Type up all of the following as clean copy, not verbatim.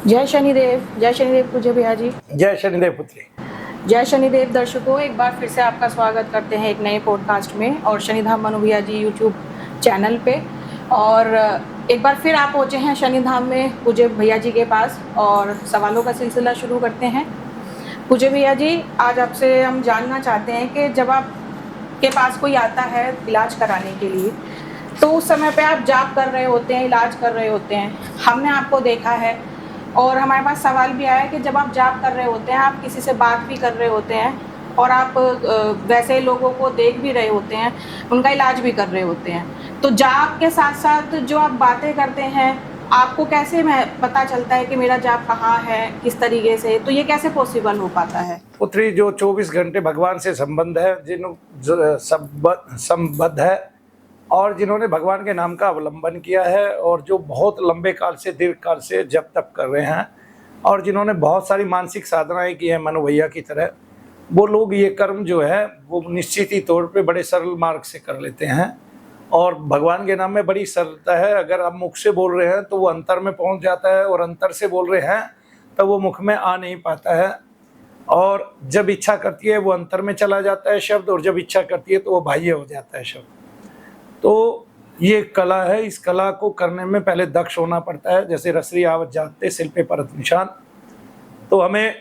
जय शनिदेव पूज्य भैया जी। जय शनिदेव पुत्री। जय शनिदेव दर्शकों, एक बार फिर से आपका स्वागत करते हैं एक नए पॉडकास्ट में और शनिधाम मनु भैया जी यूट्यूब चैनल पे। और एक बार फिर आप पहुँचे हैं शनिधाम में पूज्य भैया जी के पास और सवालों का सिलसिला शुरू करते हैं। पूज्य भैया जी, आज आपसे हम जानना चाहते हैं कि जब आप के पास कोई आता है इलाज कराने के लिए, तो उस समय पे आप जाप कर रहे होते हैं, इलाज कर रहे होते हैं, हमने आपको देखा है और हमारे पास सवाल भी आया कि जब आप जाप कर रहे होते हैं, आप किसी से बात भी कर रहे होते हैं और आप वैसे लोगों को देख भी रहे होते हैं, उनका इलाज भी कर रहे होते हैं। तो जाप के साथ साथ जो आप बातें करते हैं, आपको कैसे पता चलता है कि मेरा जाप कहाँ है, किस तरीके से, तो ये कैसे पॉसिबल हो पाता है? पुत्री, जो 24 घंटे भगवान से संबंध है, संबद्ध है और जिन्होंने भगवान के नाम का अवलंबन किया है और जो बहुत लंबे काल से दीर्घ काल से जप तप कर रहे हैं और जिन्होंने बहुत सारी मानसिक साधनाएं की हैं मनु भैया की तरह, वो लोग ये कर्म जो है वो निश्चित ही तौर पे बड़े सरल मार्ग से कर लेते हैं। और भगवान के नाम में बड़ी सरलता है। अगर आप मुख से बोल रहे हैं तो वो अंतर में पहुंच जाता है और अंतर से बोल रहे हैं तो वो मुख में आ नहीं पाता है। और जब इच्छा करती है वो अंतर में चला जाता है शब्द, और जब इच्छा करती है तो वो बाह्य हो जाता है शब्द। तो ये कला है, इस कला को करने में पहले दक्ष होना पड़ता है। जैसे रसरी आवत जाते शिल पे परत निशान। तो हमें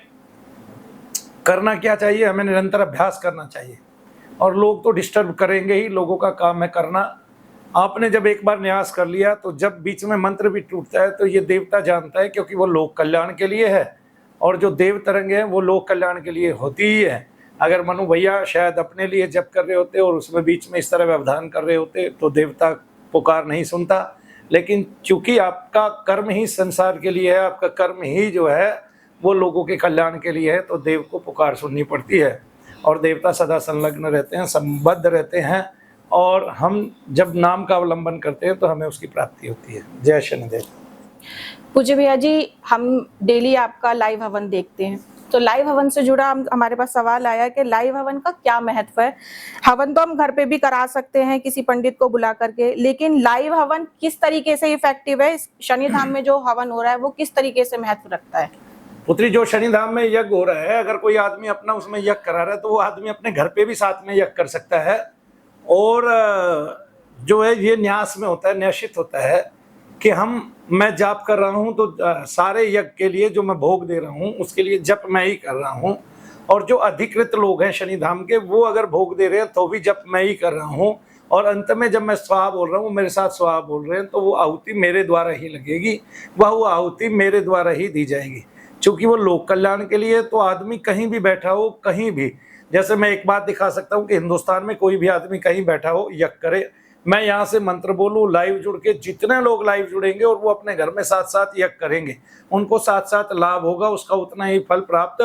करना क्या चाहिए? हमें निरंतर अभ्यास करना चाहिए। और लोग तो डिस्टर्ब करेंगे ही, लोगों का काम है करना। आपने जब एक बार न्यास कर लिया तो जब बीच में मंत्र भी टूटता है तो ये देवता जानता है, क्योंकि वो लोक कल्याण के लिए है और जो देव तरंग है वो लोक कल्याण के लिए होती ही है। अगर मनु भैया शायद अपने लिए जप कर रहे होते और उसमें बीच में इस तरह व्यवधान कर रहे होते तो देवता पुकार नहीं सुनता। लेकिन चूंकि आपका कर्म ही संसार के लिए है, आपका कर्म ही जो है वो लोगों के कल्याण के लिए है, तो देव को पुकार सुननी पड़ती है। और देवता सदा संलग्न रहते हैं, संबद्ध रहते हैं, और हम जब नाम का अवलंबन करते हैं तो हमें उसकी प्राप्ति होती है। जय शनिदेव। पूज्य भैया जी, हम डेली आपका लाइव हवन देखते हैं, तो लाइव हवन से जुड़ा हमारे पास सवाल आया कि लाइव हवन का क्या महत्व है? हवन तो हम घर पे भी करा सकते हैं किसी पंडित को बुला करके, लेकिन लाइव हवन किस तरीके से इफेक्टिव है? शनिधाम में जो हवन हो रहा है वो किस तरीके से महत्व रखता है? पुत्री, जो शनिधाम में यज्ञ हो रहा है, अगर कोई आदमी अपना उसमें यज्ञ करा रहा है तो वो आदमी अपने घर पे भी साथ में यज्ञ कर सकता है। और जो है ये न्यास में होता है, न्यासित होता है कि मैं जाप कर रहा हूँ तो सारे यज्ञ के लिए जो मैं भोग दे रहा हूँ उसके लिए जप मैं ही कर रहा हूँ। और जो अधिकृत लोग हैं शनिधाम के, वो अगर भोग दे रहे हैं तो भी जप मैं ही कर रहा हूँ। और अंत में जब मैं स्वाहा बोल रहा हूँ, मेरे साथ स्वाहा बोल रहे हैं, तो वो आहुति मेरे द्वारा ही लगेगी, वो आहुति मेरे द्वारा ही दी जाएगी। चूँकि वो लोक कल्याण के लिए, तो आदमी कहीं भी बैठा हो, कहीं भी, जैसे मैं एक बात दिखा सकता हूँ कि हिंदुस्तान में कोई भी आदमी कहीं बैठा हो यज्ञ करे, मैं यहाँ से मंत्र बोलूँ, लाइव जुड़ के जितने लोग लाइव जुड़ेंगे और वो अपने घर में साथ साथ यज्ञ करेंगे, उनको साथ साथ लाभ होगा, उसका उतना ही फल प्राप्त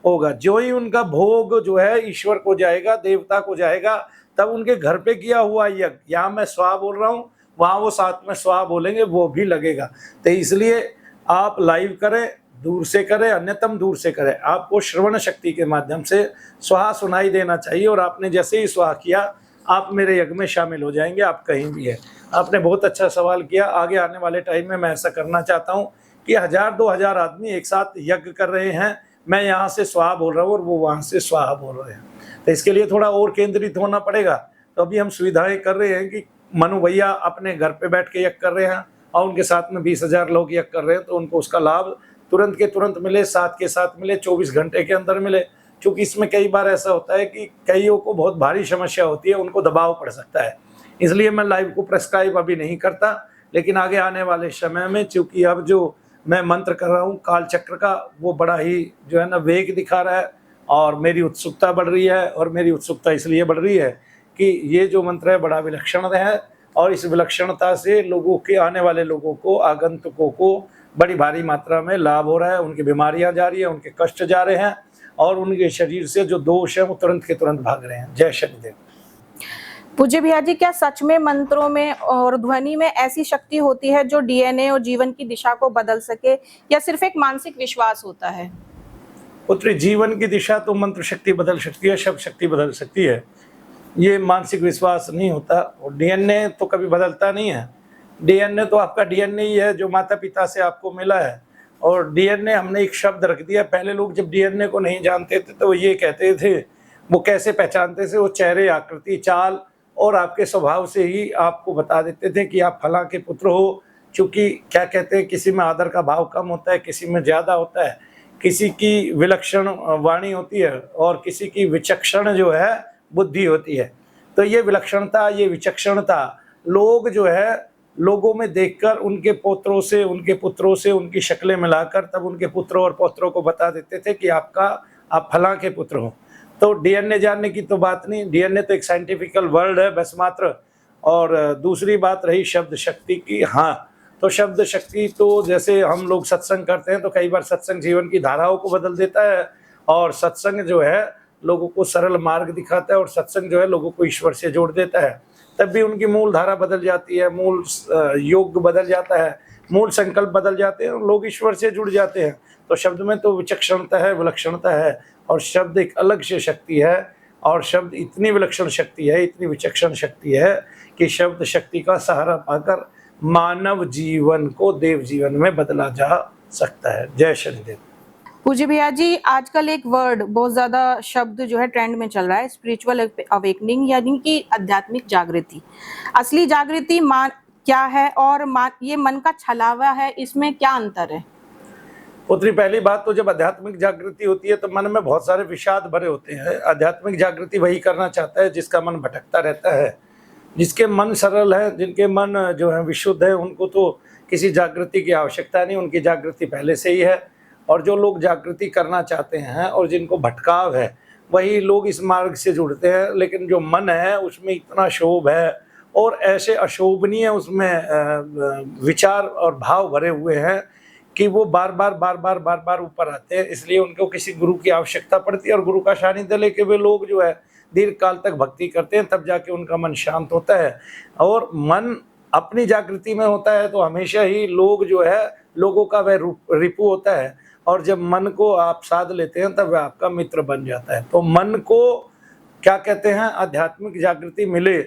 होगा। जो ही उनका भोग जो है ईश्वर को जाएगा, देवता को जाएगा, तब उनके घर पे किया हुआ यज्ञ, यहाँ मैं स्वाहा बोल रहा हूँ, वहाँ वो साथ में स्वाहा बोलेंगे, वो भी लगेगा। तो इसलिए आप लाइव करें, दूर से करें, अन्यतम दूर से करें। आपको श्रवण शक्ति के माध्यम से स्वाहा सुनाई देना चाहिए और आपने जैसे ही स्वाहा किया आप मेरे यज्ञ में शामिल हो जाएंगे, आप कहीं भी है। आपने बहुत अच्छा सवाल किया। आगे आने वाले टाइम में मैं ऐसा करना चाहता हूँ कि 1000-2000 आदमी एक साथ यज्ञ कर रहे हैं, मैं यहाँ से स्वाहा बोल रहा हूँ और वो वहाँ से स्वाहा बोल रहे हैं। तो इसके लिए थोड़ा और केंद्रित होना पड़ेगा। तो अभी हम सुविधाएं कर रहे हैं कि मनु भैया अपने घर पे बैठ के यज्ञ कर रहे हैं और उनके साथ में 20,000 लोग यज्ञ कर रहे हैं, तो उनको उसका लाभ तुरंत के तुरंत मिले, साथ के साथ मिले, 24 घंटे के अंदर मिले। क्योंकि इसमें कई बार ऐसा होता है कि कईयों को बहुत भारी समस्या होती है, उनको दबाव पड़ सकता है, इसलिए मैं लाइव को प्रेस्क्राइब अभी नहीं करता। लेकिन आगे आने वाले समय में, चूँकि अब जो मैं मंत्र कर रहा हूँ काल चक्र का, वो बड़ा ही जो है ना वेग दिखा रहा है और मेरी उत्सुकता बढ़ रही है। और मेरी उत्सुकता इसलिए बढ़ रही है कि ये जो मंत्र है बड़ा विलक्षण है और इस विलक्षणता से लोगों के, आने वाले लोगों को, आगंतुकों को बड़ी भारी मात्रा में लाभ हो रहा है। उनकी बीमारियां जा रही है, उनके कष्ट जा रहे हैं और उनके शरीर से जो दोष है वो तुरंत के तुरंत भाग रहे हैं। जय शनिदेव। पूज्य भैया जी, क्या सच में मंत्रों में और ध्वनि में ऐसी शक्ति होती है जो डीएनए और जीवन की दिशा को बदल सके, या सिर्फ एक मानसिक विश्वास होता है? पुत्री, जीवन की दिशा तो मंत्र शक्ति बदल सकती है, शब्द शक्ति बदल सकती है, ये मानसिक विश्वास नहीं होता। और डीएनए तो कभी बदलता नहीं है। डीएनए तो आपका डीएनए ही है जो माता पिता से आपको मिला है। और डीएनए हमने एक शब्द रख दिया। पहले लोग जब डीएनए को नहीं जानते थे तो वो ये कहते थे, वो कैसे पहचानते थे, वो चेहरे, आकृति, चाल और आपके स्वभाव से ही आपको बता देते थे कि आप फलां के पुत्र हो। क्योंकि क्या कहते हैं, किसी में आदर का भाव कम होता है, किसी में ज़्यादा होता है, किसी की विलक्षण वाणी होती है और किसी की विचक्षण जो है बुद्धि होती है। तो ये विलक्षणता, ये विचक्षणता लोग जो है लोगों में देखकर उनके पोत्रों से, उनके पुत्रों से उनकी शक्लें मिलाकर तब उनके पुत्रों और पौत्रों को बता देते थे कि आप फलां के पुत्र हो। तो डीएनए जानने की तो बात नहीं, डीएनए तो एक साइंटिफिकल वर्ड है बस मात्र। और दूसरी बात रही शब्द शक्ति की। हाँ, तो शब्द शक्ति तो जैसे हम लोग सत्संग करते हैं तो कई बार सत्संग जीवन की धाराओं को बदल देता है, और सत्संग जो है लोगों को सरल मार्ग दिखाता है, और सत्संग जो है लोगों को ईश्वर से जोड़ देता है। तब भी उनकी मूल धारा बदल जाती है, मूल योग बदल जाता है, मूल संकल्प बदल जाते हैं और लोग ईश्वर से जुड़ जाते हैं। तो शब्द में तो विचक्षणता है, विलक्षणता है, और शब्द एक अलग से शक्ति है। और शब्द इतनी विलक्षण शक्ति है, इतनी विचक्षण शक्ति है कि शब्द शक्ति का सहारा पाकर मानव जीवन को देव जीवन में बदला जा सकता है। जय शनिदेव। पूज्य भैया जी, आजकल एक वर्ड बहुत ज्यादा शब्द जो है ट्रेंड में चल रहा है, स्पिरिचुअल अवेकनिंग, यानी कि आध्यात्मिक जागृति। असली जागृति क्या है और ये मन का छलावा है, इसमें क्या अंतर है? पुत्री, पहली बात तो जब आध्यात्मिक जागृति होती है तो मन में बहुत सारे विषाद भरे होते हैं। आध्यात्मिक जागृति वही करना चाहता है जिसका मन भटकता रहता है, जिसके मन सरल है, जिनके मन जो है विशुद्ध है, उनको तो किसी जागृति की आवश्यकता नहीं, उनकी जागृति पहले से ही है। और जो लोग जागृति करना चाहते हैं और जिनको भटकाव है, वही लोग इस मार्ग से जुड़ते हैं। लेकिन जो मन है उसमें इतना शोभ है और ऐसे अशोभनीय उसमें विचार और भाव भरे हुए हैं कि वो बार बार ऊपर आते हैं। इसलिए उनको किसी गुरु की आवश्यकता पड़ती है, और गुरु का सानिध्य लेके वे लोग जो है दीर्घ काल तक भक्ति करते हैं, तब जाके उनका मन शांत होता है। और मन अपनी जागृति में होता है तो हमेशा ही लोग जो है लोगों का वह रिपु होता है, और जब मन को आप साध लेते हैं तब वह आपका मित्र बन जाता है। तो मन को क्या कहते हैं, आध्यात्मिक जागृति मिले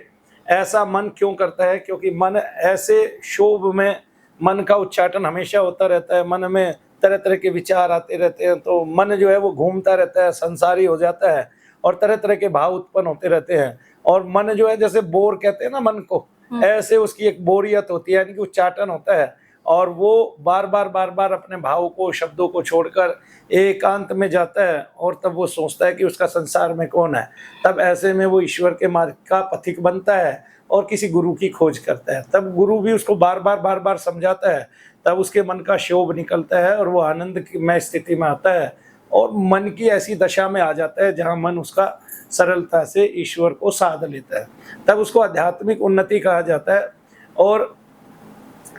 ऐसा मन क्यों करता है? क्योंकि मन ऐसे शोभ में मन का उच्चाटन हमेशा होता रहता है, मन में तरह तरह के विचार आते रहते हैं, तो मन जो है वो घूमता रहता है, संसारी हो जाता है और तरह तरह के भाव उत्पन्न होते रहते हैं। और मन जो है, जैसे बोर कहते हैं ना मन को, ऐसे उसकी एक बोरियत होती है, यानी कि उच्चाटन होता है, और वो बार बार अपने भाव को, शब्दों को छोड़कर एकांत में जाता है, और तब वो सोचता है कि उसका संसार में कौन है। तब ऐसे में वो ईश्वर के मार्ग का पथिक बनता है और किसी गुरु की खोज करता है। तब गुरु भी उसको बार बार समझाता है, तब उसके मन का शोभ निकलता है और वो आनंद में स्थिति में आता है, और मन की ऐसी दशा में आ जाता है जहाँ मन उसका सरलता से ईश्वर को साध लेता है। तब उसको आध्यात्मिक उन्नति कहा जाता है। और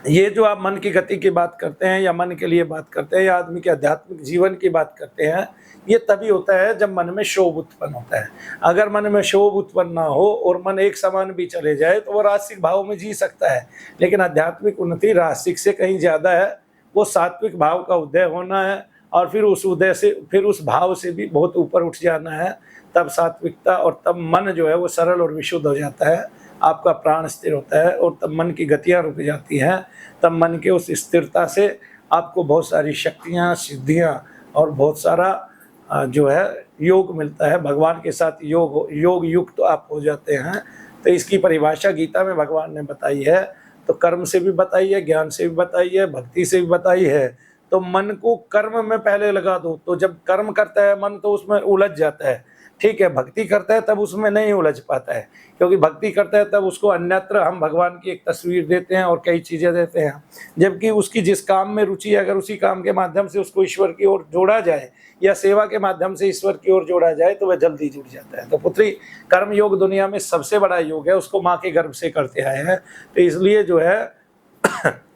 ये जो आप मन की गति की बात करते हैं, या मन के लिए बात करते हैं, या आदमी के आध्यात्मिक जीवन की बात करते हैं, ये तभी होता है जब मन में शोभ उत्पन्न होता है। अगर मन में शोभ उत्पन्न ना हो और मन एक समान भी चले जाए तो वो रासिक भाव में जी सकता है। लेकिन आध्यात्मिक उन्नति रासिक से कहीं ज़्यादा है, वो सात्विक भाव का उदय होना है, और फिर उस उदय से, फिर उस भाव से भी बहुत ऊपर उठ जाना है। तब सात्विकता, और तब मन जो है वो सरल और विशुद्ध हो जाता है, आपका प्राण स्थिर होता है, और तब मन की गतियाँ रुक जाती हैं। तब मन के उस स्थिरता से आपको बहुत सारी शक्तियाँ, सिद्धियाँ और बहुत सारा जो है योग मिलता है। भगवान के साथ योग युक्त तो आप हो जाते हैं। तो इसकी परिभाषा गीता में भगवान ने बताई है, तो कर्म से भी बताई है, ज्ञान से भी बताई है, भक्ति से भी बताई है। तो मन को कर्म में पहले लगा दो, तो जब कर्म करता है मन तो उसमें उलझ जाता है, ठीक है। भक्ति करता है तब उसमें नहीं उलझ पाता है, क्योंकि भक्ति करता है तब उसको अन्यत्र हम भगवान की एक तस्वीर देते हैं और कई चीज़ें देते हैं। जबकि उसकी जिस काम में रुचि है, अगर उसी काम के माध्यम से उसको ईश्वर की ओर जोड़ा जाए, या सेवा के माध्यम से ईश्वर की ओर जोड़ा जाए, तो वह जल्दी जुड़ जाता है। तो पुत्री, कर्म योग दुनिया में सबसे बड़ा योग है, उसको माँ के गर्भ से करते आए हैं। तो इसलिए जो है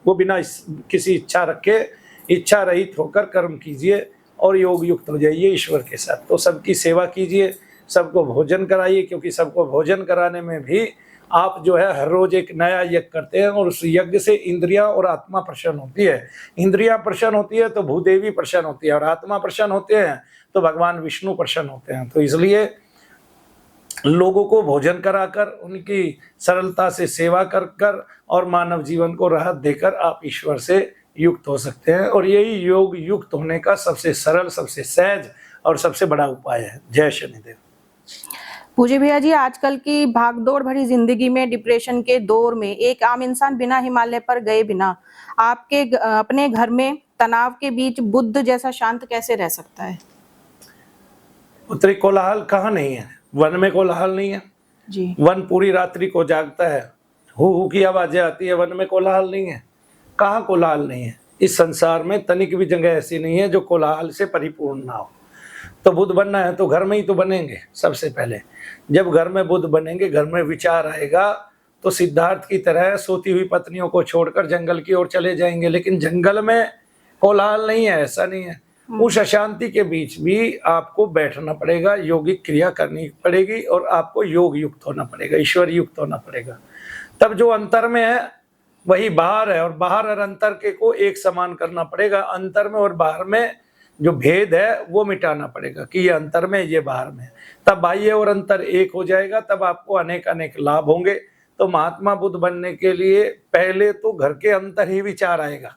वो बिना किसी इच्छा रखे, इच्छा रहित होकर कर्म कीजिए और योग युक्त हो जाइए ईश्वर के साथ। तो सबकी सेवा कीजिए, सबको भोजन कराइए, क्योंकि सबको भोजन कराने में भी आप जो है हर रोज एक नया यज्ञ करते हैं, और उस यज्ञ से इंद्रियां और आत्मा प्रसन्न होती है। इंद्रियां प्रसन्न होती है तो भूदेवी प्रसन्न होती है, और आत्मा प्रसन्न होते हैं तो भगवान विष्णु प्रसन्न होते हैं। तो इसलिए लोगों को भोजन कराकर, उनकी सरलता से सेवा कर कर और मानव जीवन को राहत देकर आप ईश्वर से युक्त हो सकते हैं। और यही योग युक्त होने का सबसे सरल, सबसे सहज और सबसे बड़ा उपाय है। जय शनिदेव। पूज्य भैया जी, आजकल की भागदौड़ भरी जिंदगी में, डिप्रेशन के दौर में, एक आम इंसान बिना हिमालय पर गए बिना आपके अपने घर में तनाव के बीच बुद्ध जैसा शांत कैसे रह सकता है? पुत्री, कोलाहल कहाँ नहीं है? वन में कोलाहल नहीं है जी। वन पूरी रात्रि को जागता है, हु की आवाजें आती है, वन में कोलाहल नहीं है? कहाँ कोलाहल नहीं है? इस संसार में तनिक भी जगह ऐसी नहीं है जो कोलाहल से परिपूर्ण ना हो। तो बुद्ध बनना है तो घर में ही तो बनेंगे। सबसे पहले जब घर में बुद्ध बनेंगे, घर में विचार आएगा, तो सिद्धार्थ की तरह सोती हुई पत्नियों को छोड़कर जंगल की ओर चले जाएंगे। लेकिन जंगल में कोलाहल नहीं है, ऐसा नहीं है। उस अशांति के बीच भी आपको बैठना पड़ेगा, योगिक क्रिया करनी पड़ेगी और आपको योग युक्त होना पड़ेगा, ईश्वर युक्त होना पड़ेगा। तब जो अंतर में है वही बाहर है, और बाहर और अंतर के को एक समान करना पड़ेगा। अंतर में और बाहर में जो भेद है वो मिटाना पड़ेगा कि ये अंतर में, ये बाहर में। तब बाह्य और अंतर एक हो जाएगा, तब आपको अनेक अनेक लाभ होंगे। तो महात्मा बुद्ध बनने के लिए पहले तो घर के अंदर ही विचार आएगा।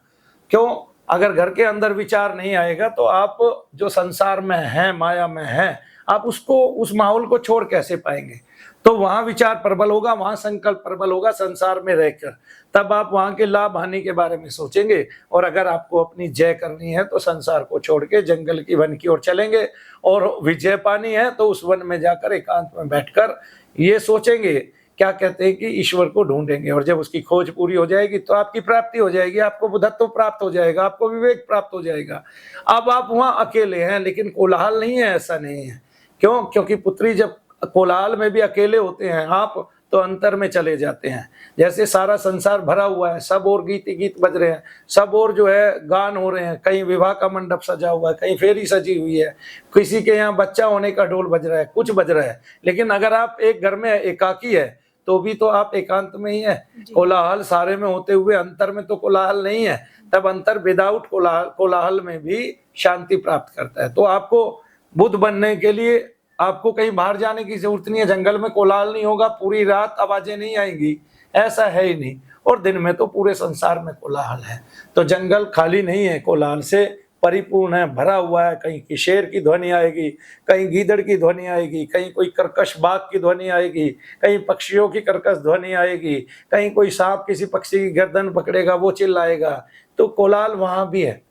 क्यों? अगर घर के अंदर विचार नहीं आएगा तो आप जो संसार में हैं, माया में हैं, आप उसको, उस माहौल को छोड़ कैसे पाएंगे? तो वहां विचार प्रबल होगा, वहां संकल्प प्रबल होगा संसार में रहकर। तब आप वहां के लाभ हानि के बारे में सोचेंगे। और अगर आपको अपनी जय करनी है तो संसार को छोड़ के जंगल की वन की ओर चलेंगे, और विजय पानी है तो उस वन में जाकर एकांत में बैठकर ये सोचेंगे, क्या कहते हैं कि ईश्वर को ढूंढेंगे। और जब उसकी खोज पूरी हो जाएगी तो आपकी प्राप्ति हो जाएगी, आपको बुद्धत्व प्राप्त हो जाएगा, आपको विवेक प्राप्त हो जाएगा। अब आप वहां अकेले हैं, लेकिन कोलाहल नहीं है, ऐसा नहीं है। क्यों? क्योंकि पुत्री, जब कोलाहल में भी अकेले होते हैं आप, तो अंतर में चले जाते हैं। जैसे सारा संसार भरा हुआ है, सब और गीत गीत बज रहे हैं, सब और जो है गान हो रहे हैं, कहीं विवाह का मंडप सजा हुआ है, कहीं फेरी सजी हुई है, किसी के यहाँ बच्चा होने का ढोल बज रहा है, कुछ बज रहा है। लेकिन अगर आप एक घर में एकाकी है तो भी तो आप एकांत में ही है। कोलाहल सारे में होते हुए अंतर में तो कोलाहल नहीं है। तब अंतर विदाउट कोलाहल में भी शांति प्राप्त करता है। तो आपको बुद्ध बनने के लिए आपको कहीं बाहर जाने की जरूरत नहीं है। जंगल में कोलाहल नहीं होगा, पूरी रात आवाजें नहीं आएंगी, ऐसा है ही नहीं। और दिन में तो पूरे संसार में कोलाहल है। तो जंगल खाली नहीं है, कोलाहल से परिपूर्ण है, भरा हुआ है। कहीं की शेर की ध्वनि आएगी, कहीं गीदड़ की ध्वनि आएगी, कहीं कोई कर्कश बाघ की ध्वनि आएगी, कहीं पक्षियों की कर्कश ध्वनि आएगी, कहीं कोई सांप किसी पक्षी की गर्दन पकड़ेगा वो चिल्लाएगा। तो कोलाहल वहां भी है,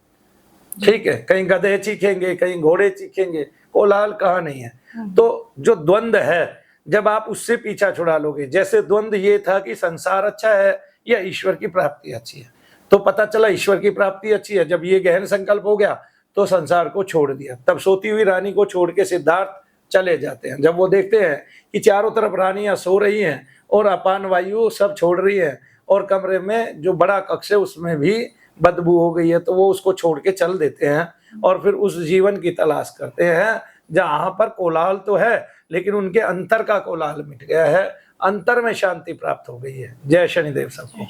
ठीक है। कहीं गधे चीखेंगे, कहीं घोड़े चीखेंगे, कोलाहल कहाँ नहीं है। तो जो द्वंद्व है, जब आप उससे पीछा छुड़ा लोगे, जैसे द्वंद्व ये था कि संसार अच्छा है या ईश्वर की प्राप्ति अच्छी है, तो पता चला ईश्वर की प्राप्ति अच्छी है। जब ये गहन संकल्प हो गया तो संसार को छोड़ दिया। तब सोती हुई रानी को छोड़ के सिद्धार्थ चले जाते हैं। जब वो देखते हैं कि चारों तरफ रानियां सो रही हैं और अपान वायु सब छोड़ रही है, और कमरे में जो बड़ा कक्ष है उसमें भी बदबू हो गई है, तो वो उसको छोड़ के चल देते हैं और फिर उस जीवन की तलाश करते हैं जहां पर कोलाहल तो है लेकिन उनके अंतर का कोलाहल मिट गया है, अंतर में शांति प्राप्त हो गई है। जय शनिदेव सबको।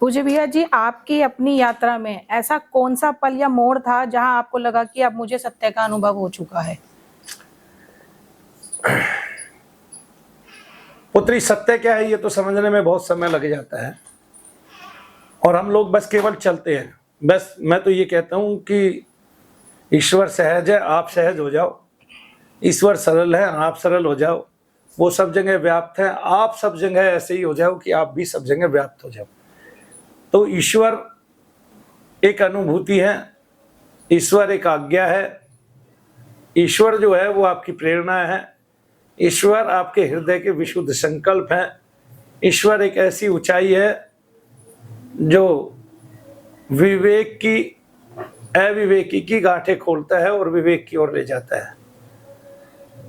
पूज्य भैया जी, आपकी अपनी यात्रा में ऐसा कौन सा पल या मोड़ था जहां आपको लगा कि अब मुझे सत्य का अनुभव हो चुका है? पुत्री, सत्य क्या है ये तो समझने में बहुत समय लग जाता है, और हम लोग बस केवल चलते हैं। बस मैं तो ये कहता हूं कि ईश्वर सहज है, आप सहज हो जाओ। ईश्वर सरल है, आप सरल हो जाओ। वो सब जगह व्याप्त है, आप सब जगह ऐसे ही हो जाओ कि आप भी सब जगह व्याप्त हो जाओ। तो ईश्वर एक अनुभूति है, ईश्वर एक आज्ञा है, ईश्वर जो है वो आपकी प्रेरणा है, ईश्वर आपके हृदय के विशुद्ध संकल्प हैं, ईश्वर एक ऐसी ऊंचाई है जो विवेक की अविवेकी की गांठें खोलता है और विवेक की ओर ले जाता है।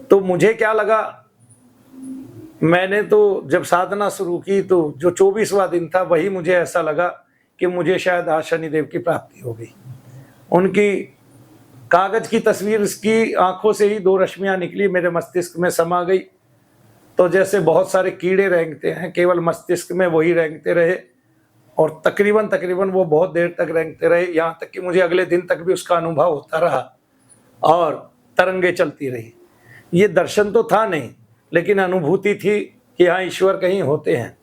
तो मुझे क्या लगा, मैंने तो जब साधना शुरू की तो जो 24वां दिन था वही मुझे ऐसा लगा कि मुझे शायद आज शनिदेव की प्राप्ति हो गई। उनकी कागज की तस्वीर की आंखों से ही 2 रश्मियां निकली, मेरे मस्तिष्क में समा गई। तो जैसे बहुत सारे कीड़े रेंगते हैं, केवल मस्तिष्क में वही रेंगते रहे, और तकरीबन वो बहुत देर तक रेंगते रहे, यहाँ तक कि मुझे अगले दिन तक भी उसका अनुभव होता रहा और तरंगे चलती रही। ये दर्शन तो था नहीं, लेकिन अनुभूति थी कि हाँ ईश्वर कहीं होते हैं।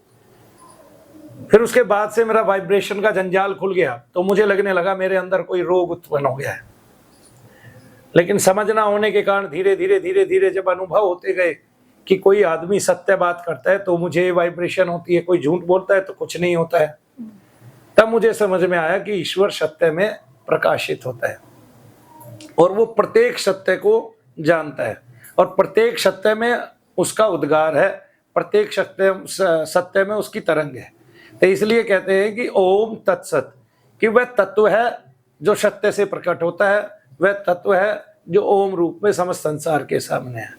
फिर उसके बाद से मेरा वाइब्रेशन का जंजाल खुल गया, तो मुझे लगने लगा मेरे अंदर कोई रोग उत्पन्न हो गया है। लेकिन समझ ना होने के कारण धीरे धीरे धीरे धीरे जब अनुभव होते गए कि कोई आदमी सत्य बात करता है तो मुझे वाइब्रेशन होती है, कोई झूठ बोलता है तो कुछ नहीं होता है, तब मुझे समझ में आया कि ईश्वर सत्य में प्रकाशित होता है और वो प्रत्येक सत्य को जानता है और प्रत्येक सत्य में उसका उद्गार है, प्रत्येक सत्य में उसकी तरंग है। तो इसलिए कहते हैं कि ओम तत्सत, कि वह तत्व है जो सत्य से प्रकट होता है, वह तत्व है जो ओम रूप में समस्त संसार के सामने है।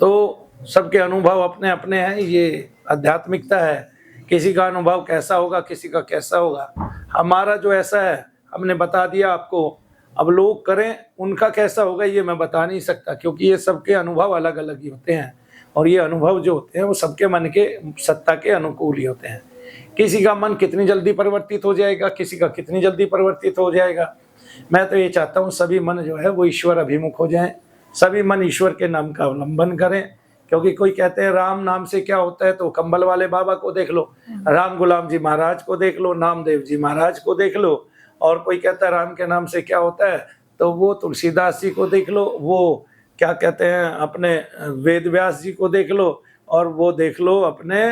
तो सबके अनुभव अपने अपने हैं, ये आध्यात्मिकता है। किसी का अनुभव कैसा होगा, किसी का कैसा होगा। हमारा जो ऐसा है हमने बता दिया आपको, अब लोग करें उनका कैसा होगा ये मैं बता नहीं सकता, क्योंकि ये सबके अनुभव अलग अलग ही होते हैं और ये अनुभव जो होते हैं वो सबके मन के सत्ता के अनुकूल ही होते हैं। किसी का मन कितनी जल्दी परिवर्तित हो जाएगा, किसी का कितनी जल्दी परिवर्तित हो जाएगा। मैं तो ये चाहता हूँ सभी मन जो है वो ईश्वर अभिमुख हो जाएं, सभी मन ईश्वर के नाम का अवलंबन करें। क्योंकि कोई कहते हैं राम नाम से क्या होता है, तो कंबल वाले बाबा को देख लो, राम गुलाम जी महाराज को देख लो, नामदेव जी महाराज को देख लो। और कोई कहता है राम के नाम से क्या होता है, तो वो तुलसीदास जी को देख लो, वो क्या कहते हैं अपने वेद व्यास जी को देख लो, और वो देख लो अपने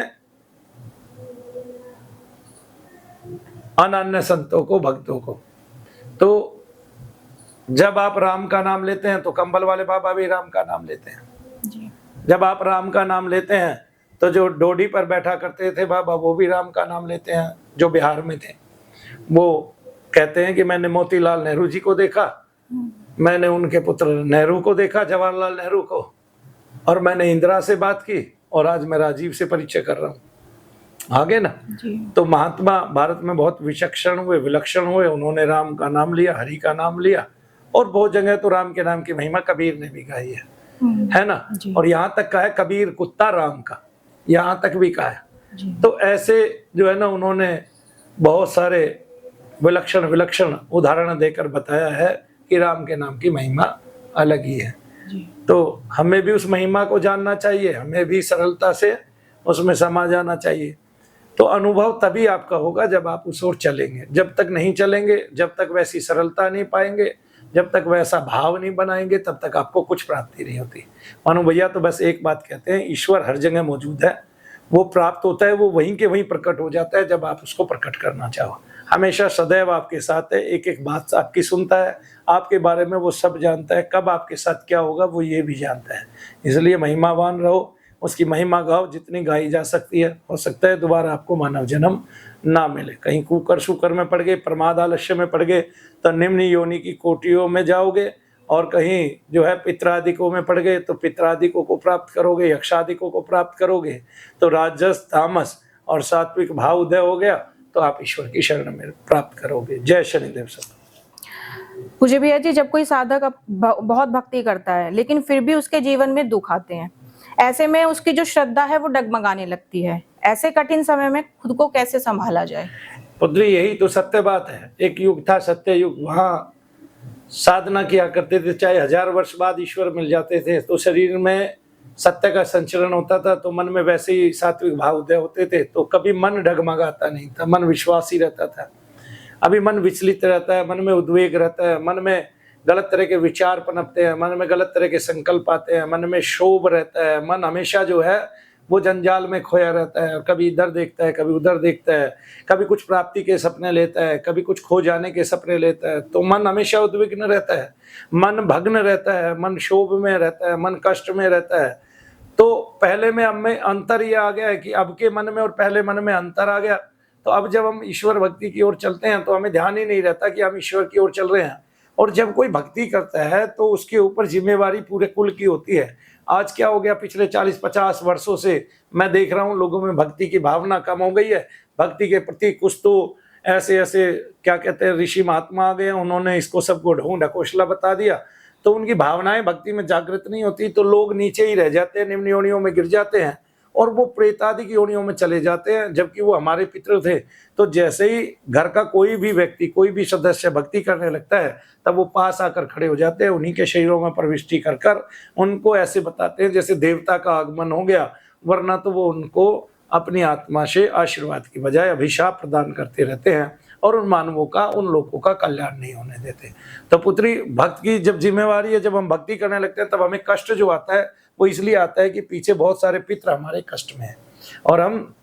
अनन्य संतों को, भक्तों को। तो जब आप राम का नाम लेते हैं तो कंबल वाले बाबा भी राम का नाम लेते हैं जी। जब आप राम का नाम लेते हैं तो जो डोडी पर बैठा करते थे बाबा वो भी राम का नाम लेते हैं, जो बिहार में थे। वो कहते हैं कि मैंने मोतीलाल नेहरू जी को देखा, मैंने उनके पुत्र नेहरू को देखा, जवाहरलाल नेहरू को, और मैंने इंदिरा से बात की, और आज मैं राजीव से परिचय कर रहा हूँ। आगे ना जी। तो महात्मा भारत में बहुत विचक्षण हुए, विलक्षण हुए, उन्होंने राम का नाम लिया, हरि का नाम लिया, और बहुत जगह तो राम के नाम की महिमा कबीर ने भी गाई है ना। और यहाँ तक कहा है कबीर कुत्ता राम का, यहाँ तक भी कहा है। तो ऐसे जो है ना उन्होंने बहुत सारे विलक्षण विलक्षण उदाहरण देकर बताया है कि राम के नाम की महिमा अलग ही है जी। तो हमें भी उस महिमा को जानना चाहिए, हमें भी सरलता से उसमें समा जाना चाहिए। तो अनुभव तभी आपका होगा जब आप उस ओर चलेंगे। जब तक नहीं चलेंगे, जब तक वैसी सरलता नहीं पाएंगे, जब तक वैसा भाव नहीं बनाएंगे, तब तक आपको कुछ प्राप्ति नहीं होती। मानो भैया तो बस एक बात कहते हैं, ईश्वर हर जगह मौजूद है, वो प्राप्त होता है, वो वहीं के वहीं प्रकट हो जाता है जब आप उसको प्रकट करना चाहो। हमेशा सदैव आपके साथ है, एक एक बात आपकी सुनता है, आपके बारे में वो सब जानता है, कब आपके साथ क्या होगा वो ये भी जानता है। इसलिए महिमावान रहो, उसकी महिमा गाओ जितनी गाई जा सकती है। हो सकता है दोबारा आपको मानव जन्म ना मिले, कहीं कुकर शुकर में पड़ गए, प्रमाद आलस्य में पड़ गए तो निम्न योनि की कोटियों में जाओगे, और कहीं जो है पित्रादिकों में पड़ गए तो पित्रादिकों को प्राप्त करोगे, यक्षादिकों को प्राप्त करोगे। तो राजस तामस और सात्विक भाव उदय हो गया तो आप ईश्वर की शरण में प्राप्त करोगे। जय शनिदेव सर। पूज्य भैया जी, जब कोई साधक बहुत भक्ति करता है लेकिन फिर भी उसके जीवन में दुख आते हैं, ऐसे में उसकी जो श्रद्धा है वो डगमगाने लगती है, ऐसे कठिन समय में खुद को कैसे संभाला जाए? पुत्री यही तो सत्य बात है। एक युग था सत्य युग, वहाँ साधना किया करते थे, चाहे 1000 वर्ष बाद ईश्वर मिल जाते थे तो शरीर में सत्य का संचरण होता था, तो मन में वैसे ही सात्विक भाव उदय होते थे, तो कभी मन डगमगाता नहीं था, मन विश्वासी रहता था। अभी मन विचलित रहता है, मन में उद्वेग रहता है, मन में गलत तरह के विचार पनपते हैं, मन में गलत तरह के संकल्प आते हैं, मन में क्षोभ रहता है, मन हमेशा जो है वो जंजाल में खोया रहता है, कभी इधर देखता है, कभी उधर देखता है, कभी कुछ प्राप्ति के सपने लेता है, कभी कुछ खो जाने के सपने लेता है। तो मन हमेशा उद्विग्न रहता है, मन भग्न रहता है, मन क्षोभ में रहता है, मन कष्ट में रहता है। तो पहले में अब में अंतर ये आ गया है कि अब के मन में और पहले मन में अंतर आ गया। तो अब जब हम ईश्वर भक्ति की ओर चलते हैं तो हमें ध्यान ही नहीं रहता कि हम ईश्वर की ओर चल रहे हैं। और जब कोई भक्ति करता है तो उसके ऊपर जिम्मेवारी पूरे कुल की होती है। आज क्या हो गया, पिछले 40-50 वर्षों से मैं देख रहा हूँ लोगों में भक्ति की भावना कम हो गई है। भक्ति के प्रति कुछ तो ऐसे ऐसे क्या कहते हैं ऋषि महात्मा आ गए, उन्होंने इसको सबको ढोंग ढकोसला बता दिया, तो उनकी भावनाएं भक्ति में जागृत नहीं होती, तो लोग नीचे ही रह जाते हैं, निम्न योनियों में गिर जाते हैं और वो प्रेतादि की योनियों में चले जाते हैं, जबकि वो हमारे पितृ थे। तो जैसे ही घर का कोई भी व्यक्ति, कोई भी सदस्य भक्ति करने लगता है, तब वो पास आकर खड़े हो जाते हैं, उन्हीं के शरीरों में प्रविष्टि कर उनको ऐसे बताते हैं जैसे देवता का आगमन हो गया, वरना तो वो उनको अपनी आत्मा से आशीर्वाद की बजाय अभिशाप प्रदान करते रहते हैं और उन मानवों का, उन लोगों का कल्याण नहीं होने देते। तो पुत्री, भक्त की जब जिम्मेवारी है, जब हम भक्ति करने लगते हैं तब हमें कष्ट जो आता है वो इसलिए आता है कि पीछे बहुत सारे पितर हमारे कष्ट में हैं, और हम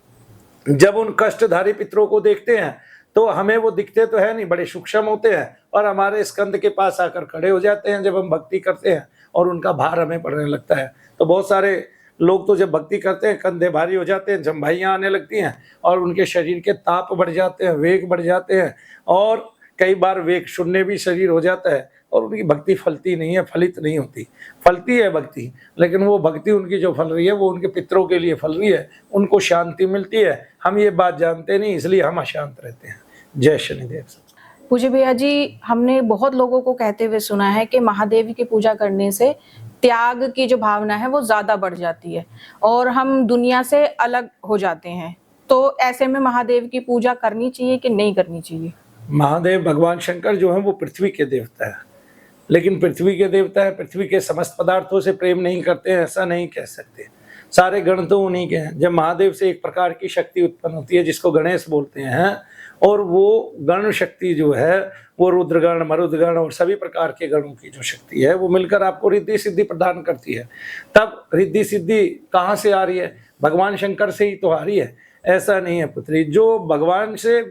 जब उन कष्टधारी पितरों को देखते हैं तो हमें वो दिखते तो है नहीं, बड़े सूक्ष्म होते हैं और हमारे स्कंद के पास आकर खड़े हो जाते हैं जब हम भक्ति करते हैं, और उनका भार हमें पड़ने लगता है। तो बहुत सारे लोग तो जब भक्ति करते हैं कंधे भारी हो जाते हैं, जम्भाइयाँ आने लगती हैं और उनके शरीर के ताप बढ़ जाते हैं, वेग बढ़ जाते हैं, और कई बार वेग शून्य भी शरीर हो जाता है और उनकी भक्ति फलती नहीं है, फलित नहीं होती। फलती है भक्ति, लेकिन वो भक्ति उनकी जो फल रही है वो उनके पितरों के लिए फल रही है, उनको शांति मिलती है। हम ये बात जानते नहीं, इसलिए हम अशांत रहते हैं। जय शनिदेव। पूज्य भैया जी, हमने बहुत लोगों को कहते हुए सुना है कि महादेव की पूजा करने से त्याग की जो भावना है वो ज्यादा बढ़ जाती है और हम दुनिया से अलग हो जाते हैं। तो ऐसे में महादेव की पूजा करनी चाहिए कि नहीं करनी चाहिए? महादेव भगवान शंकर जो है वो पृथ्वी के देवता है, लेकिन पृथ्वी के देवता है, पृथ्वी के समस्त पदार्थों से प्रेम नहीं करते हैं, ऐसा नहीं कह सकते। सारे गण तो उन्हीं के हैं। जब महादेव से एक प्रकार की शक्ति उत्पन्न होती है जिसको गणेश बोलते हैं, और वो गण शक्ति जो है वो रुद्रगण, मरुदगण और सभी प्रकार के गणों की जो शक्ति है वो मिलकर आपको रिद्धि सिद्धि प्रदान करती है। तब रिद्धि सिद्धि कहाँ से आ रही है? भगवान शंकर से ही तो आ रही है। ऐसा नहीं है पुत्री, जो भगवान से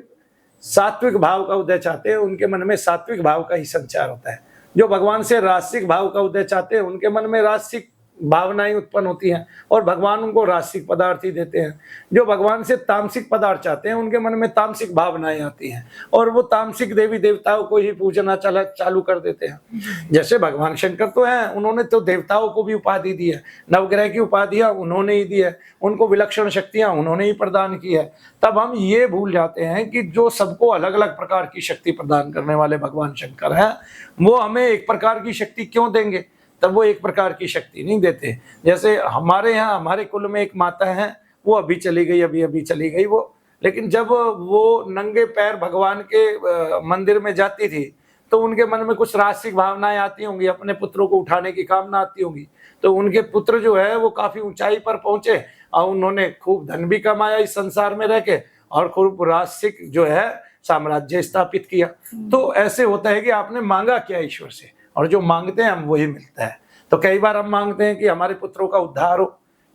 सात्विक भाव का उदय चाहते हैं उनके मन में सात्विक भाव का ही संचार होता है। जो भगवान से रासिक भाव का उदय चाहते हैं उनके मन में रासिक भावनाएं उत्पन्न होती हैं और भगवान उनको रासिक पदार्थ ही देते हैं। जो भगवान से तामसिक पदार्थ चाहते हैं उनके मन में तामसिक भावनाएं आती हैं और वो तामसिक देवी देवताओं को ही पूजना चालू कर देते हैं। जैसे भगवान शंकर तो हैं, उन्होंने तो देवताओं को भी उपाधि दी है, नवग्रह की उपाधियां उन्होंने ही दी है, उनको विलक्षण शक्तियां उन्होंने ही प्रदान की है। तब हम ये भूल जाते हैं कि जो सबको अलग अलग प्रकार की शक्ति प्रदान करने वाले भगवान शंकर हैं, वो हमें एक प्रकार की शक्ति क्यों देंगे? तब वो एक प्रकार की शक्ति नहीं देते। जैसे हमारे यहाँ, हमारे कुल में एक माता है, वो अभी चली गई, अभी चली गई वो, लेकिन जब वो नंगे पैर भगवान के मंदिर में जाती थी तो उनके मन में कुछ रासिक भावनाएं आती होंगी, अपने पुत्रों को उठाने की कामना आती होंगी। तो उनके पुत्र जो है वो काफी ऊंचाई पर पहुंचे और उन्होंने खूब धन भी कमाया इस संसार में रह के और खूब रासिक जो है साम्राज्य स्थापित किया। तो ऐसे होता है कि आपने मांगा क्या ईश्वर से, और जो मांगते हैं हम वही मिलता है। तो कई बार हम मांगते हैं कि हमारे पुत्रों का उद्धार हो,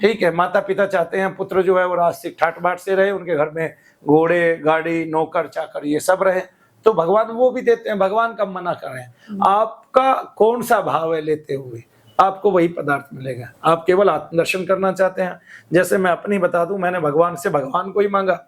ठीक है, माता पिता चाहते हैं पुत्र जो है वो रास्तिक ठाट बाट से रहे, उनके घर में घोड़े गाड़ी नौकर चाकर ये सब रहे, तो भगवान वो भी देते हैं। भगवान कब मना कर रहे हैं? आपका कौन सा भाव है लेते हुए, आपको वही पदार्थ मिलेगा। आप केवल आत्मदर्शन करना चाहते हैं। जैसे मैं अपनी बता दूं, मैंने भगवान से भगवान को ही मांगा।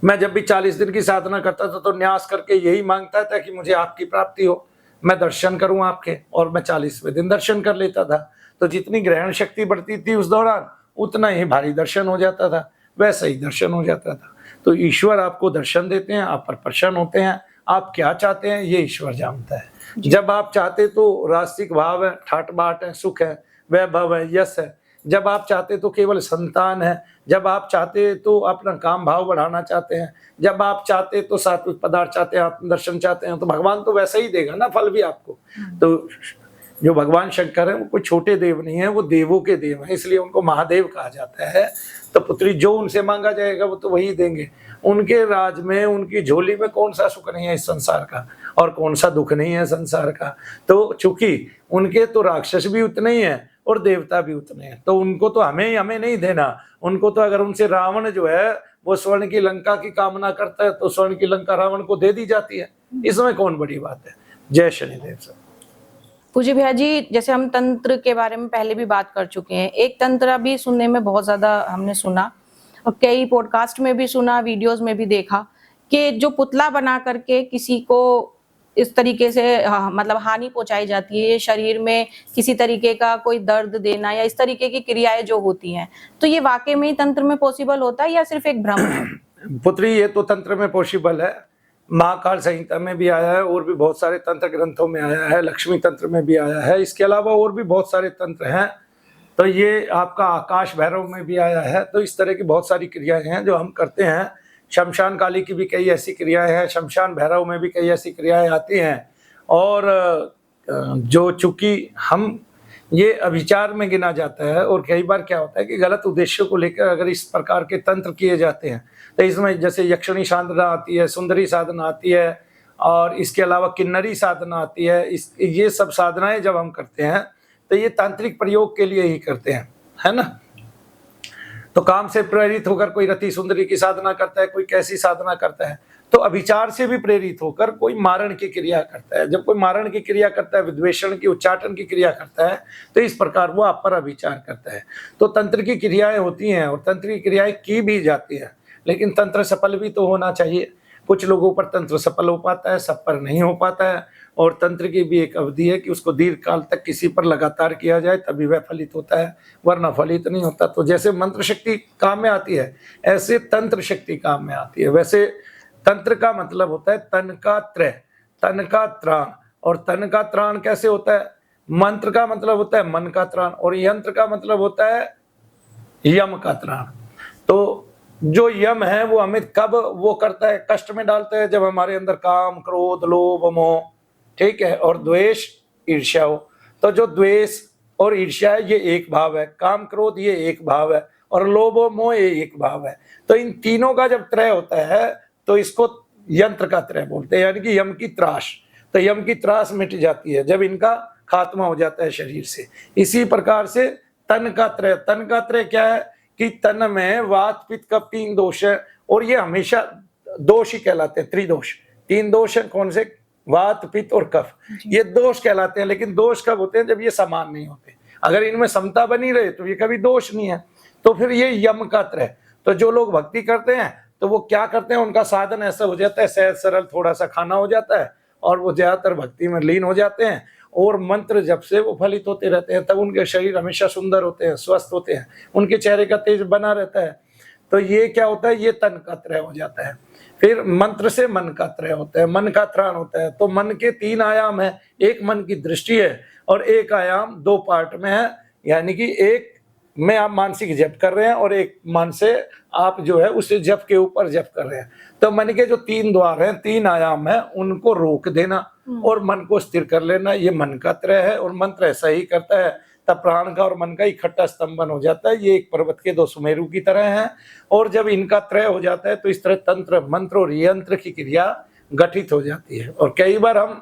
मैं जब भी 40 दिन की साधना करता था तो न्यास करके यही मांगता था कि मुझे आपकी प्राप्ति हो, मैं दर्शन करूं आपके, और मैं 40वें दिन दर्शन कर लेता था। तो जितनी ग्रहण शक्ति बढ़ती थी उस दौरान उतना ही भारी दर्शन हो जाता था, वैसा ही दर्शन हो जाता था। तो ईश्वर आपको दर्शन देते हैं, आप पर प्रसन्न होते हैं। आप क्या चाहते हैं ये ईश्वर जानता है। जब आप चाहते तो रास्तिक भाव है, ठाट बाट है, सुख है, वैभव है, यश है। जब आप चाहते तो केवल संतान है। जब आप चाहते तो अपना काम भाव बढ़ाना चाहते हैं। जब आप चाहते तो सात्विक पदार्थ चाहते हैं, आत्मदर्शन चाहते हैं, तो भगवान तो वैसा ही देगा ना फल भी आपको। तो जो भगवान शंकर है वो कोई छोटे देव नहीं है, वो देवों के देव हैं, इसलिए उनको महादेव कहा जाता है। तो पुत्री जो उनसे मांगा जाएगा वो तो वही देंगे। उनके राज में, उनकी झोली में कौन सा सुख नहीं है इस संसार का, और कौन सा दुख नहीं है संसार का। तो चूंकि उनके तो राक्षस भी उतने ही हैं और देवता भी उतने हैं, तो उनको तो हमें नहीं देना। उनको तो अगर उनसे रावण जो है वो स्वर्ण की लंका की कामना करता है तो स्वर्ण की लंका रावण को दे दी जाती है, इसमें कौन बड़ी बात है। जय शनिदेव सर। पूज्य भैया जी, जैसे हम तंत्र के बारे में पहले भी बात कर चुके हैं, एक तंत्र भी सुनने में बहुत ज्यादा हमने सुना और कई पॉडकास्ट में भी सुना, वीडियोस में भी देखा कि जो पुतला बना करके किसी को इस तरीके से मतलब हानि पहुंचाई जाती है, शरीर में किसी तरीके का कोई दर्द देना या इस तरीके की क्रियाएं जो होती हैं, तो ये वाकई में ही तंत्र में पॉसिबल होता है या सिर्फ एक भ्रम है? पुत्री, ये तो तंत्र में पॉसिबल है। महाकाल संहिता में भी आया है और भी बहुत सारे तंत्र ग्रंथों में आया है, लक्ष्मी तंत्र में भी आया है। इसके अलावा और भी बहुत सारे तंत्र हैं। तो ये आपका आकाश भैरव में भी आया है। तो इस तरह की बहुत सारी क्रियाएं हैं जो हम करते हैं। शमशान काली की भी कई ऐसी क्रियाएं हैं, शमशान भैरव में भी कई ऐसी क्रियाएं आती हैं। और जो चूंकि हम ये अभिचार में गिना जाता है। और कई बार क्या होता है कि गलत उद्देश्यों को लेकर अगर इस प्रकार के तंत्र किए जाते हैं तो इसमें जैसे यक्षिणी साधना आती है, सुंदरी साधना आती है, और इसके अलावा किन्नरी साधना आती है। ये सब साधनाएं जब हम करते हैं तो ये तांत्रिक प्रयोग के लिए ही करते हैं, है ना। तो काम से प्रेरित होकर कोई रति सुंदरी की साधना करता है, कोई कैसी साधना करता है, तो अभिचार से भी प्रेरित होकर कोई मारण की क्रिया करता है। जब कोई मारण की क्रिया करता है, विद्वेषण की, उच्चाटन की क्रिया करता है, तो इस प्रकार वो आप पर अभिचार करता है। तो तंत्र की क्रियाएं होती हैं और तंत्र की क्रियाएं की भी जाती है, लेकिन तंत्र सफल भी तो होना चाहिए। कुछ लोगों पर तंत्र सफल हो पाता है, सब पर नहीं हो पाता है। और तंत्र की भी एक अवधि है कि उसको दीर्घ काल तक किसी पर लगातार किया जाए तभी वह फलित होता है, वरना फलित नहीं होता। तो जैसे मंत्र शक्ति काम में आती है, ऐसे तंत्र शक्ति काम में आती है। वैसे तंत्र का मतलब होता है तन का त्रय, तन का त्राण। और तन का त्राण कैसे होता है? मंत्र का मतलब होता है मन का त्राण, और यंत्र का मतलब होता है यम का त्राण। तो जो यम है वो हमें कब वो करता है, कष्ट में डालता है, जब हमारे अंदर काम, क्रोध, लोभ, मोह, ठीक है, और द्वेष, ईर्ष्या हो। तो जो द्वेष और ईर्ष्या है ये एक भाव है, काम, क्रोध ये एक भाव है, और लोभ और मोह ये एक भाव है। तो इन तीनों का जब त्रय होता है तो इसको यंत्र का त्रय बोलते हैं, यानी कि यम की त्रास। तो यम की त्रास मिट जाती है जब इनका खात्मा हो जाता है शरीर से। इसी प्रकार से तन का त्रय, तन का त्रय क्या है कि तन में वात, पित्त, कफ 3 दोष है, और ये हमेशा दोष ही कहलाते हैं, त्रिदोष। 3 दोष है, कौन से? वात, पित्त और कफ, ये दोष कहलाते हैं। लेकिन दोष कब होते हैं? जब ये समान नहीं होते। अगर इनमें समता बनी रहे तो ये कभी दोष नहीं है। तो फिर ये यम का त्रय। तो जो लोग भक्ति करते हैं तो वो क्या करते हैं, उनका साधन ऐसा हो जाता है, सहज सरल थोड़ा सा खाना हो जाता है, और वो ज्यादातर भक्ति में लीन हो जाते हैं, और मंत्र जब से वो फलित होते रहते हैं तब उनके शरीर हमेशा सुंदर होते हैं, स्वस्थ होते हैं, उनके चेहरे का तेज बना रहता है। तो ये क्या होता है? ये तन का त्रय हो जाता है। फिर मंत्र से मन का त्रय होता है, मन का त्राण होता है। तो मन के 3 आयाम है, एक मन की दृष्टि है, और एक आयाम 2 पार्ट में है, यानी कि एक में आप मानसिक जप कर रहे हैं और एक मन से आप जो है उस जप के ऊपर जप कर रहे हैं। तो मन के जो 3 द्वार हैं, 3 आयाम है, उनको रोक देना और मन को स्थिर कर लेना, ये मन का त्रय है। और मंत्र ऐसा ही करता है, तब प्राण का और मन का इकट्ठा स्तंभन हो जाता है। ये एक पर्वत के 2 सुमेरु की तरह हैं। और जब इनका त्रय हो जाता है तो इस तरह तंत्र, मंत्र और यंत्र की क्रिया गठित हो जाती है। और कई बार हम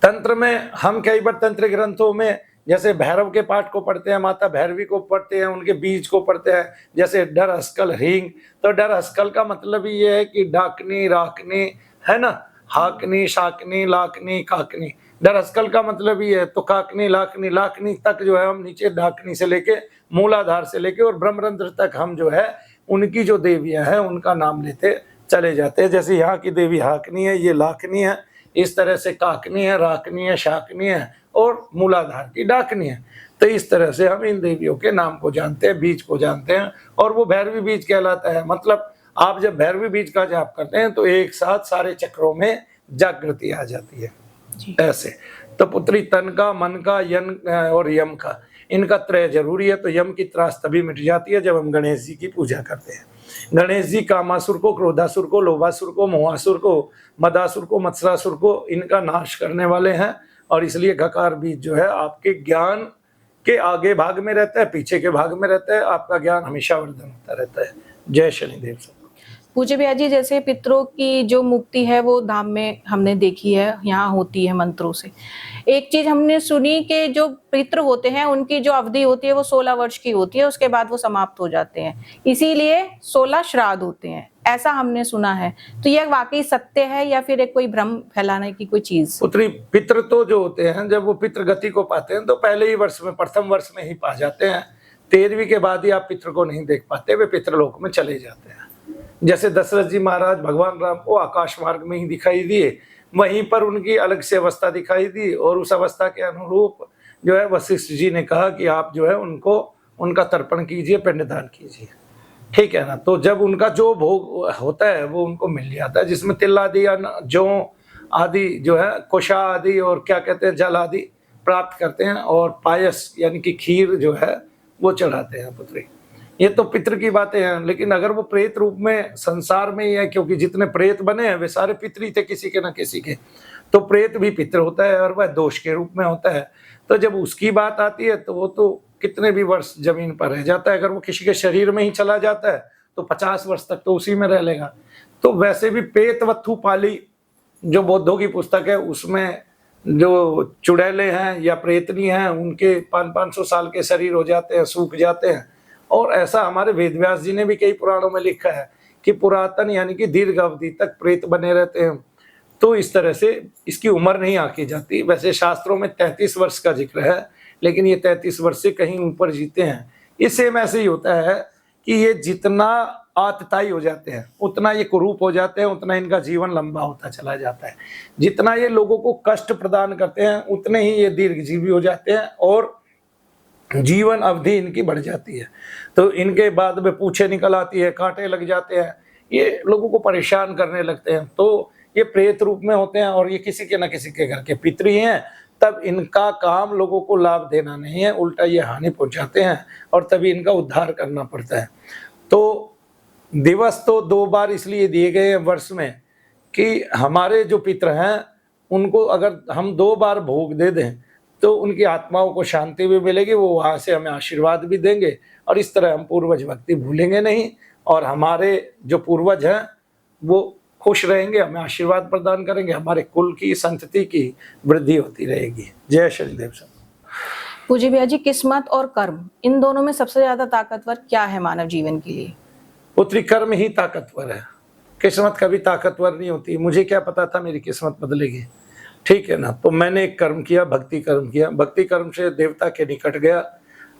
तंत्र में, हम कई बार तंत्र ग्रंथों में जैसे भैरव के पाठ को पढ़ते हैं, माता भैरवी को पढ़ते हैं, उनके बीज को पढ़ते हैं, जैसे डर, हस्कल, हींग। तो डर, हस्कल का मतलब ये है कि डाकनी, राकनी, है ना, हाकनी, शाकनी, लाकनी, काकनी। डर, हस्कल का मतलब ये है। तो काकनी, लाकनी, लाकनी तक जो है हम नीचे डाकनी से लेके, मूलाधार से लेके और ब्रह्मरंध्र तक हम जो है उनकी जो देवियां हैं उनका नाम लेते चले जाते हैं। जैसे यहाँ की देवी हाकनी है, ये लाकनी है, इस तरह से काकनी है, राकनी है, शाकनी है, और मूलाधार की डाकनी है। तो इस तरह से हम इन देवियों के नाम को जानते हैं, बीज को जानते हैं, और वो भैरवी बीज कहलाता है। मतलब आप जब भैरवी बीज का जाप करते हैं तो एक साथ सारे चक्रों में जागृति आ जाती है। ऐसे तो पुत्री तन का, मन का, यन और यम का, इनका त्रय जरूरी है। तो यम की त्रास तभी मिट जाती है जब हम गणेश जी की पूजा करते हैं। गणेश जी कामासुर को, क्रोधासुर को, लोभासुर को, मोहासुर को, मदासुर को, मत्सरासुर को, इनका नाश करने वाले हैं। और इसलिए घकार बीज जो है आपके ज्ञान के आगे भाग में रहता है, पीछे के भाग में रहता है, आपका ज्ञान हमेशा वर्धन होता रहता है। जय शनिदेव। पूज्य भैया जी, जैसे पितरों की जो मुक्ति है वो धाम में हमने देखी है, यहाँ होती है मंत्रों से। एक चीज हमने सुनी कि जो पितृ होते हैं उनकी जो अवधि होती है वो 16 वर्ष की होती है, उसके बाद वो समाप्त हो जाते हैं, इसीलिए 16 श्राद्ध होते हैं, ऐसा हमने सुना है। तो यह वाकई सत्य है या फिर एक कोई भ्रम फैलाने की कोई चीज? पुत्री, पितृ तो जो होते हैं जब वो पितृ गति को पाते हैं तो पहले ही वर्ष में, प्रथम वर्ष में ही पा जाते हैं। 13वीं के बाद ही आप पितृ को नहीं देख पाते, वे पितृलोक में चले जाते हैं। जैसे दशरथ जी महाराज भगवान राम को आकाश मार्ग में ही दिखाई दिए, वहीं पर उनकी अलग से अवस्था दिखाई दी, और उस अवस्था के अनुरूप जो है वशिष्ठ जी ने कहा कि आप जो है उनको उनका तर्पण कीजिए, पिंडदान कीजिए, ठीक है ना। तो जब उनका जो भोग होता है वो उनको मिल जाता है, जिसमें तिल आदि, जौ आदि जो है, कुशा आदि और क्या कहते हैं, जल आदि प्राप्त करते हैं, और पायस यानी कि खीर जो है वो चढ़ाते हैं पुत्री। ये तो पितृ की बातें हैं, लेकिन अगर वो प्रेत रूप में संसार में ही है, क्योंकि जितने प्रेत बने हैं वे सारे पितृ थे किसी के ना किसी के, तो प्रेत भी पितृ होता है और वह दोष के रूप में होता है। तो जब उसकी बात आती है तो वो तो कितने भी वर्ष जमीन पर रह जाता है। अगर वो किसी के शरीर में ही चला जाता है तो 50 वर्ष तक तो उसी में रह लेगा। तो वैसे भी पेतवत्थु पाली जो बौद्धों की पुस्तक है, उसमें जो चुड़ैले हैं या प्रेतनी हैं उनके 500-500 साल के शरीर हो जाते हैं, सूख जाते हैं। और ऐसा हमारे वेदव्यास जी ने भी कई पुराणों में लिखा है कि पुरातन यानी कि दीर्घ अवधि तक प्रेत बने रहते हैं। तो इस तरह से इसकी उम्र नहीं आकी जाती। वैसे शास्त्रों में 33 वर्ष का जिक्र है, लेकिन ये 33 वर्ष से कहीं ऊपर जीते हैं। ये सेम ऐसे ही होता है कि ये जितना आतताई हो जाते हैं उतना ये कुरूप हो जाते हैं, उतना इनका जीवन लंबा होता चला जाता है। जितना ये लोगों को कष्ट प्रदान करते हैं उतने ही ये दीर्घजीवी हो जाते हैं और जीवन अवधि इनकी बढ़ जाती है। तो इनके बाद में पूछे निकल आती है, कांटे लग जाते हैं, ये लोगों को परेशान करने लगते हैं। तो ये प्रेत रूप में होते हैं और ये किसी के न किसी के घर के पितृ हैं। तब इनका काम लोगों को लाभ देना नहीं है, उल्टा ये हानि पहुंचाते हैं और तभी इनका उद्धार करना पड़ता है। तो दिवस तो 2 बार इसलिए दिए गए हैं वर्ष में कि हमारे जो पितृ हैं उनको अगर हम 2 बार भोग दे दें तो उनकी आत्माओं को शांति भी मिलेगी, वो वहाँ से हमें आशीर्वाद भी देंगे और इस तरह हम पूर्वज भक्ति भूलेंगे नहीं और हमारे जो पूर्वज हैं वो खुश रहेंगे, हमें आशीर्वाद प्रदान करेंगे, हमारे कुल की संतति की वृद्धि होती रहेगी। जय शनिदेव सर। पूज्य भैया जी, किस्मत और कर्म, इन दोनों में सबसे ज्यादा ताकतवर क्या है मानव जीवन के लिए? पुत्री, कर्म ही ताकतवर है, किस्मत कभी ताकतवर नहीं होती। मुझे क्या पता था मेरी किस्मत बदलेगी, ठीक है ना। तो मैंने एक कर्म किया, भक्ति कर्म किया, भक्ति कर्म से देवता के निकट गया।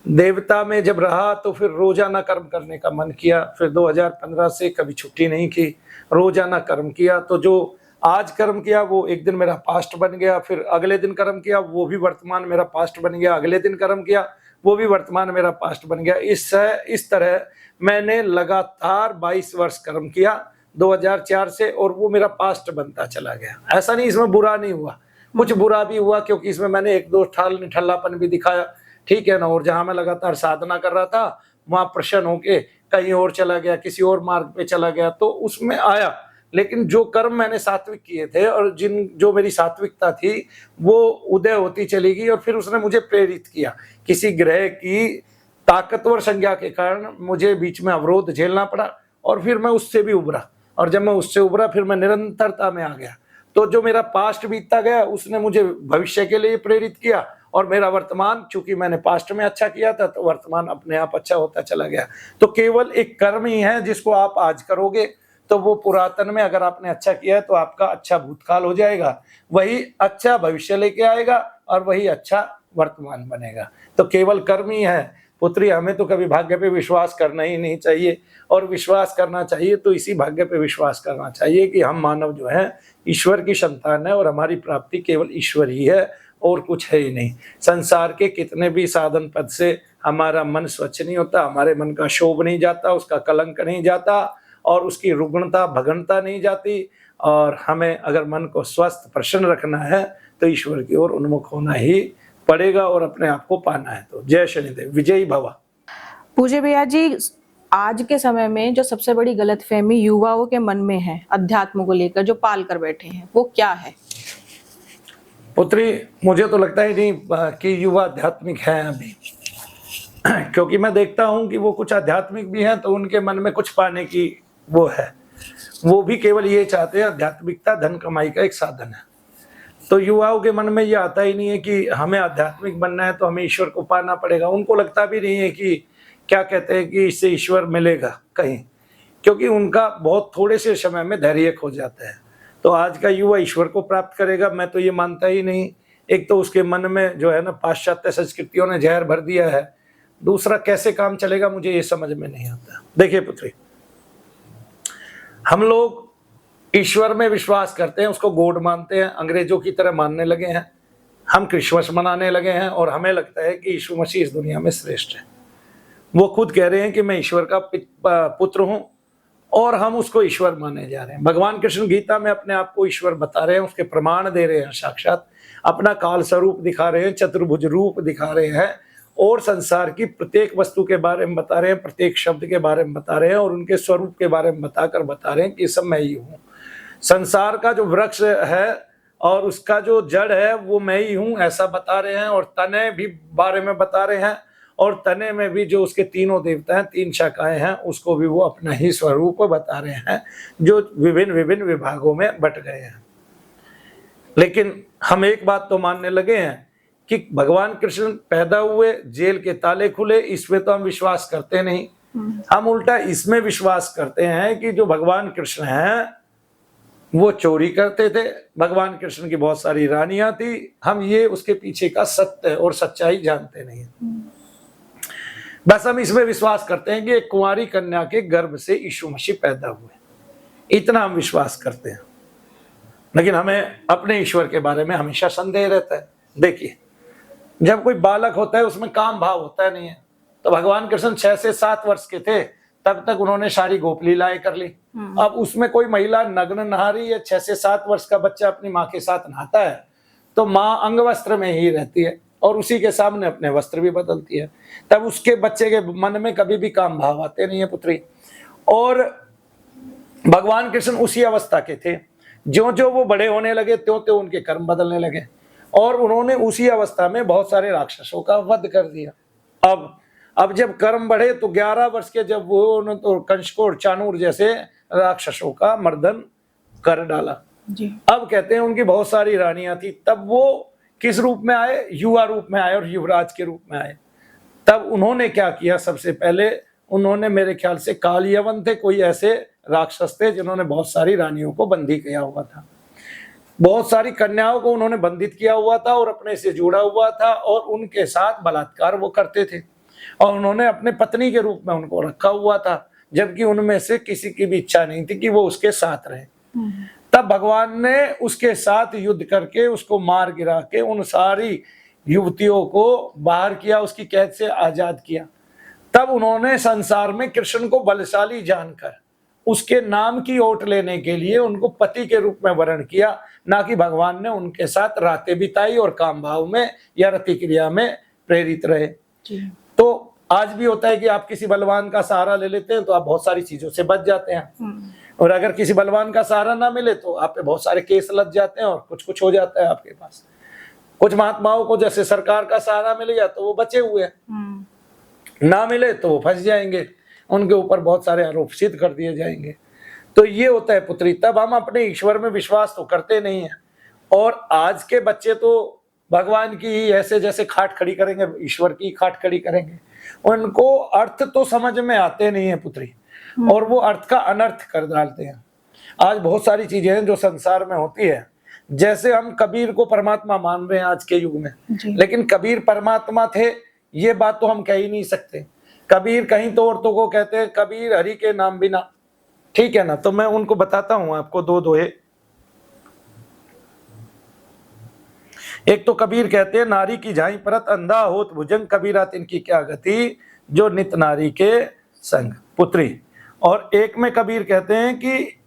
देवता में जब रहा तो फिर रोजाना कर्म करने का मन किया। फिर 2015 से कभी छुट्टी नहीं की, रोजाना कर्म किया। तो जो आज कर्म किया वो एक दिन मेरा पास्ट बन गया, फिर अगले दिन कर्म किया वो भी वर्तमान मेरा पास्ट बन गया, अगले दिन कर्म किया वो भी वर्तमान मेरा पास्ट बन गया। इस तरह मैंने लगातार 22 वर्ष कर्म किया 2004 से और वो मेरा पास्ट बनता चला गया। ऐसा नहीं इसमें बुरा नहीं हुआ, कुछ बुरा भी हुआ क्योंकि इसमें मैंने 1-2 ठाल निठल्लापन भी दिखाया, ठीक है ना। और जहां मैं लगातार साधना कर रहा था वहां प्रसन्न होके कहीं और चला गया, किसी और मार्ग पे चला गया, तो उसमें आया। लेकिन जो कर्म मैंने सात्विक किए थे और जो मेरी सात्विकता थी वो उदय होती चली गई और फिर उसने मुझे प्रेरित किया। किसी ग्रह की ताकतवर संज्ञा के कारण मुझे बीच में अवरोध झेलना पड़ा और फिर मैं उससे भी उभरा, और जब मैं उससे उभरा फिर मैं निरंतरता में आ गया। तो जो मेरा पास्ट बीतता गया उसने मुझे भविष्य के लिए प्रेरित किया और मेरा वर्तमान, चूंकि मैंने पास्ट में अच्छा किया था तो वर्तमान अपने आप अच्छा होता चला गया। तो केवल एक कर्म ही है जिसको आप आज करोगे तो वो पुरातन में अगर आपने अच्छा किया है तो आपका अच्छा भूतकाल हो जाएगा, वही अच्छा भविष्य लेके आएगा और वही अच्छा वर्तमान बनेगा। तो केवल कर्म ही है पुत्री। हमें तो कभी भाग्य पे विश्वास करना ही नहीं चाहिए, और विश्वास करना चाहिए तो इसी भाग्य पे विश्वास करना चाहिए कि हम मानव जो है ईश्वर की संतान है और हमारी प्राप्ति केवल ईश्वर ही है और कुछ है ही नहीं। संसार के कितने भी साधन पद से हमारा मन स्वच्छ नहीं होता, हमारे मन का शोभ नहीं जाता, उसका कलंक नहीं जाता और उसकी रुग्णता भगनता नहीं जाती। और हमें अगर मन को स्वस्थ प्रसन्न रखना है तो ईश्वर की ओर उन्मुख होना ही पड़ेगा और अपने आप को पाना है। तो जय शनिदेव, विजयी भवा। पूज्य भैया जी, आज के समय में जो सबसे बड़ी गलतफहमी युवाओं के मन में है अध्यात्म को लेकर, जो पाल कर बैठे हैं, वो क्या है? पुत्री, मुझे तो लगता ही नहीं कि युवा आध्यात्मिक हैं अभी, क्योंकि मैं देखता हूं कि वो कुछ आध्यात्मिक भी हैं तो उनके मन में कुछ पाने की वो है, वो भी केवल ये चाहते हैं आध्यात्मिकता धन कमाई का एक साधन है। तो युवाओं के मन में ये आता ही नहीं है कि हमें आध्यात्मिक बनना है तो हमें ईश्वर को पाना पड़ेगा। उनको लगता भी नहीं है कि क्या कहते हैं कि इससे ईश्वर मिलेगा कहीं, क्योंकि उनका बहुत थोड़े से समय में धैर्य खो जाता है। तो आज का युवा ईश्वर को प्राप्त करेगा, मैं तो ये मानता ही नहीं। एक तो उसके मन में जो है ना पाश्चात्य संस्कृतियों ने जहर भर दिया है, दूसरा कैसे काम चलेगा मुझे ये समझ में नहीं आता। देखिए पुत्री, हम लोग ईश्वर में विश्वास करते हैं, उसको गॉड मानते हैं, अंग्रेजों की तरह मानने लगे हैं। हम क्रिसमस मनाने लगे हैं और हमें लगता है कि यीशु मसीह इस दुनिया में श्रेष्ठ है। वो खुद कह रहे हैं कि मैं ईश्वर का पुत्र हूं और हम उसको ईश्वर माने जा रहे हैं। भगवान कृष्ण गीता में अपने आप को ईश्वर बता रहे हैं, उसके प्रमाण दे रहे हैं, साक्षात अपना काल स्वरूप दिखा रहे हैं, चतुर्भुज रूप दिखा रहे हैं और संसार की प्रत्येक वस्तु के बारे में बता रहे हैं, प्रत्येक शब्द के बारे में बता रहे हैं और उनके स्वरूप के बारे में बताकर बता रहे हैं कि सब मैं ही हूँ। संसार का जो वृक्ष है और उसका जो जड़ है वो मैं ही हूँ, ऐसा बता रहे हैं। और तने भी बारे में बता रहे हैं, और तने में भी जो उसके तीनों देवता हैं, 3 शाखाएं हैं, उसको भी वो अपना ही स्वरूप बता रहे हैं, जो विभिन्न विभिन्न विभागों में बट गए हैं। लेकिन हम एक बात तो मानने लगे हैं कि भगवान कृष्ण पैदा हुए, जेल के ताले खुले, इसमें तो हम विश्वास करते नहीं। हम उल्टा इसमें विश्वास करते हैं कि जो भगवान कृष्ण हैं वो चोरी करते थे, भगवान कृष्ण की बहुत सारी रानियां थी। हम ये उसके पीछे का सत्य और सच्चाई जानते नहीं। बस हम इसमें विश्वास करते हैं कि एक कुंवारी कन्या के गर्भ से यीशु मसीह पैदा हुए, इतना हम विश्वास करते हैं। लेकिन हमें अपने ईश्वर के बारे में हमेशा संदेह रहता है। देखिए, जब कोई बालक होता है उसमें काम भाव होता नहीं है। तो भगवान कृष्ण 6 से 7 वर्ष के थे तब तक उन्होंने सारी गोप लीलाएं कर ली। अब उसमें कोई महिला नग्न नहा रही है, 6 से 7 वर्ष का बच्चा अपनी माँ के साथ नहाता है तो माँ अंग वस्त्र में ही रहती है और उसी के सामने अपने वस्त्र भी बदलती है। तब उसके बच्चे के मन में कभी भी काम भाव आते नहीं है पुत्री। और भगवान कृष्ण उसी अवस्था के थे। ज्यों ज्यों वो बड़े होने लगे त्यों त्यों उनके कर्म बदलने लगे और उन्होंने उसी अवस्था में बहुत सारे राक्षसों का वध कर दिया। अब जब कर्म बढ़े तो 11 वर्ष के जब वो तो कंस और चाणूर जैसे राक्षसों का मर्दन कर डाला जी। अब कहते हैं उनकी बहुत सारी रानियां थी। तब वो किस रूप में आए? युवा रूप में आए और युवराज के रूप में आए। तब उन्होंने क्या किया? सबसे पहले उन्होंने, मेरे ख्याल से काल यवन थे, कोई ऐसे राक्षस थे जिन्होंने बहुत सारी रानियों को बंदी किया हुआ था, बहुत सारी कन्याओं को उन्होंने बंधित किया हुआ था और अपने से जुड़ा हुआ था और उनके साथ बलात्कार वो करते थे और उन्होंने अपने पत्नी के रूप में उनको रखा हुआ था, जबकि उनमें से किसी की भी इच्छा नहीं थी कि वो उसके साथ रहे। तब भगवान ने उसके साथ युद्ध करके उसको मार गिरा के उन सारी युवतियों को बाहर किया, उसकी कैद से आजाद किया। तब उन्होंने संसार में कृष्ण को बलशाली जानकर उसके नाम की ओट लेने के लिए उनको पति के रूप में वर्ण किया, ना कि भगवान ने उनके साथ रातें बिताई और काम भाव में या रति क्रिया में प्रेरित रहे। तो आज भी होता है कि आप किसी बलवान का सहारा ले लेते हैं तो आप बहुत सारी चीजों से बच जाते हैं, और अगर किसी बलवान का सहारा ना मिले तो आप पे बहुत सारे केस लग जाते हैं और कुछ कुछ हो जाता है आपके पास। कुछ महात्माओं को जैसे सरकार का सहारा मिल गया तो वो बचे हुए हैं, ना मिले तो वो फंस जाएंगे, उनके ऊपर बहुत सारे आरोप सिद्ध कर दिए जाएंगे। तो ये होता है पुत्री। तब हम अपने ईश्वर में विश्वास तो करते नहीं है। और आज के बच्चे तो भगवान की ऐसे जैसे खाट खड़ी करेंगे, ईश्वर की खाट खड़ी करेंगे, उनको अर्थ तो समझ में आते नहीं है पुत्री, और वो अर्थ का अनर्थ कर डालते हैं। आज बहुत सारी चीजें हैं जो संसार में होती है, जैसे हम कबीर को परमात्मा मान रहे हैं आज के युग में, लेकिन कबीर परमात्मा थे ये बात तो हम कह ही नहीं सकते। कबीर कहीं तो औरतों को कहते हैं कबीर हरि के नाम बिना, ठीक है ना। तो मैं उनको बताता हूं आपको 2 दोहे। एक तो कबीर कहते हैं नारी की झाई परत अंधा होत भुजंग, कबीरा तिनकी क्या गति जो नित नारी के संग पुत्री। और एक में कबीर कहते हैं कि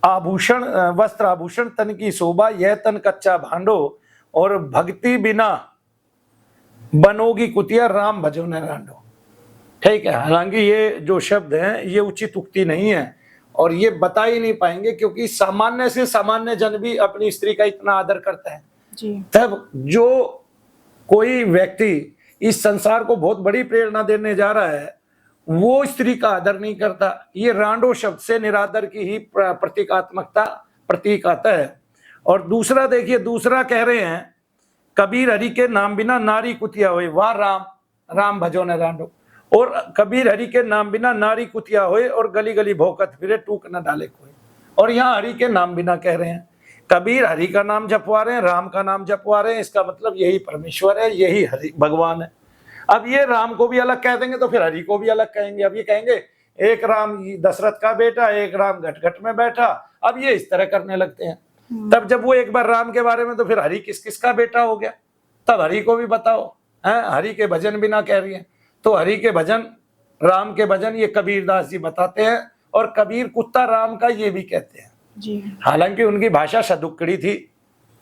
आभूषण वस्त्र आभूषण तन की शोभा, यह तन कच्चा भांडो, और भक्ति बिना बनोगी कुतिया, राम भजो न रांडो। ठीक है, हालांकि ये जो शब्द हैं ये उचित उक्ति नहीं है और ये बता ही नहीं पाएंगे, क्योंकि सामान्य से सामान्य जन भी अपनी स्त्री का इतना आदर करता है जी। तब जो कोई व्यक्ति इस संसार को बहुत बड़ी प्रेरणा देने जा रहा है वो स्त्री का आदर नहीं करता। ये रांडो शब्द से निरादर की ही प्रतीकात्मकता प्रतीक आता है। और दूसरा देखिए, दूसरा कह रहे हैं कबीर हरि के नाम बिना नारी कुतिया होए, वाह राम राम भजो न रांडो। और कबीर हरि के नाम बिना नारी कुतिया होए और गली गली भौकत फिरे टूक न डाले कोई। और यहाँ हरि के नाम बिना कह रहे हैं, कबीर हरि का नाम जपवा रहे हैं, राम का नाम जपवा रहे हैं, इसका मतलब यही परमेश्वर है, यही हरि भगवान है। अब ये राम को भी अलग कह देंगे तो फिर हरि को भी अलग कहेंगे। अब ये कहेंगे एक राम दशरथ का बेटा, एक राम घट में बैठा। अब ये इस तरह करने लगते हैं। तब जब वो एक बार राम के बारे में, तो फिर हरि किस किस का बेटा हो गया, तब हरि को भी बताओ। है हरि के भजन बिना कह रही है, तो हरि के भजन राम के भजन ये कबीरदास जी बताते हैं। और कबीर कुत्ता राम का ये भी कहते हैं जी। हालांकि उनकी भाषा सदुक्कड़ी थी,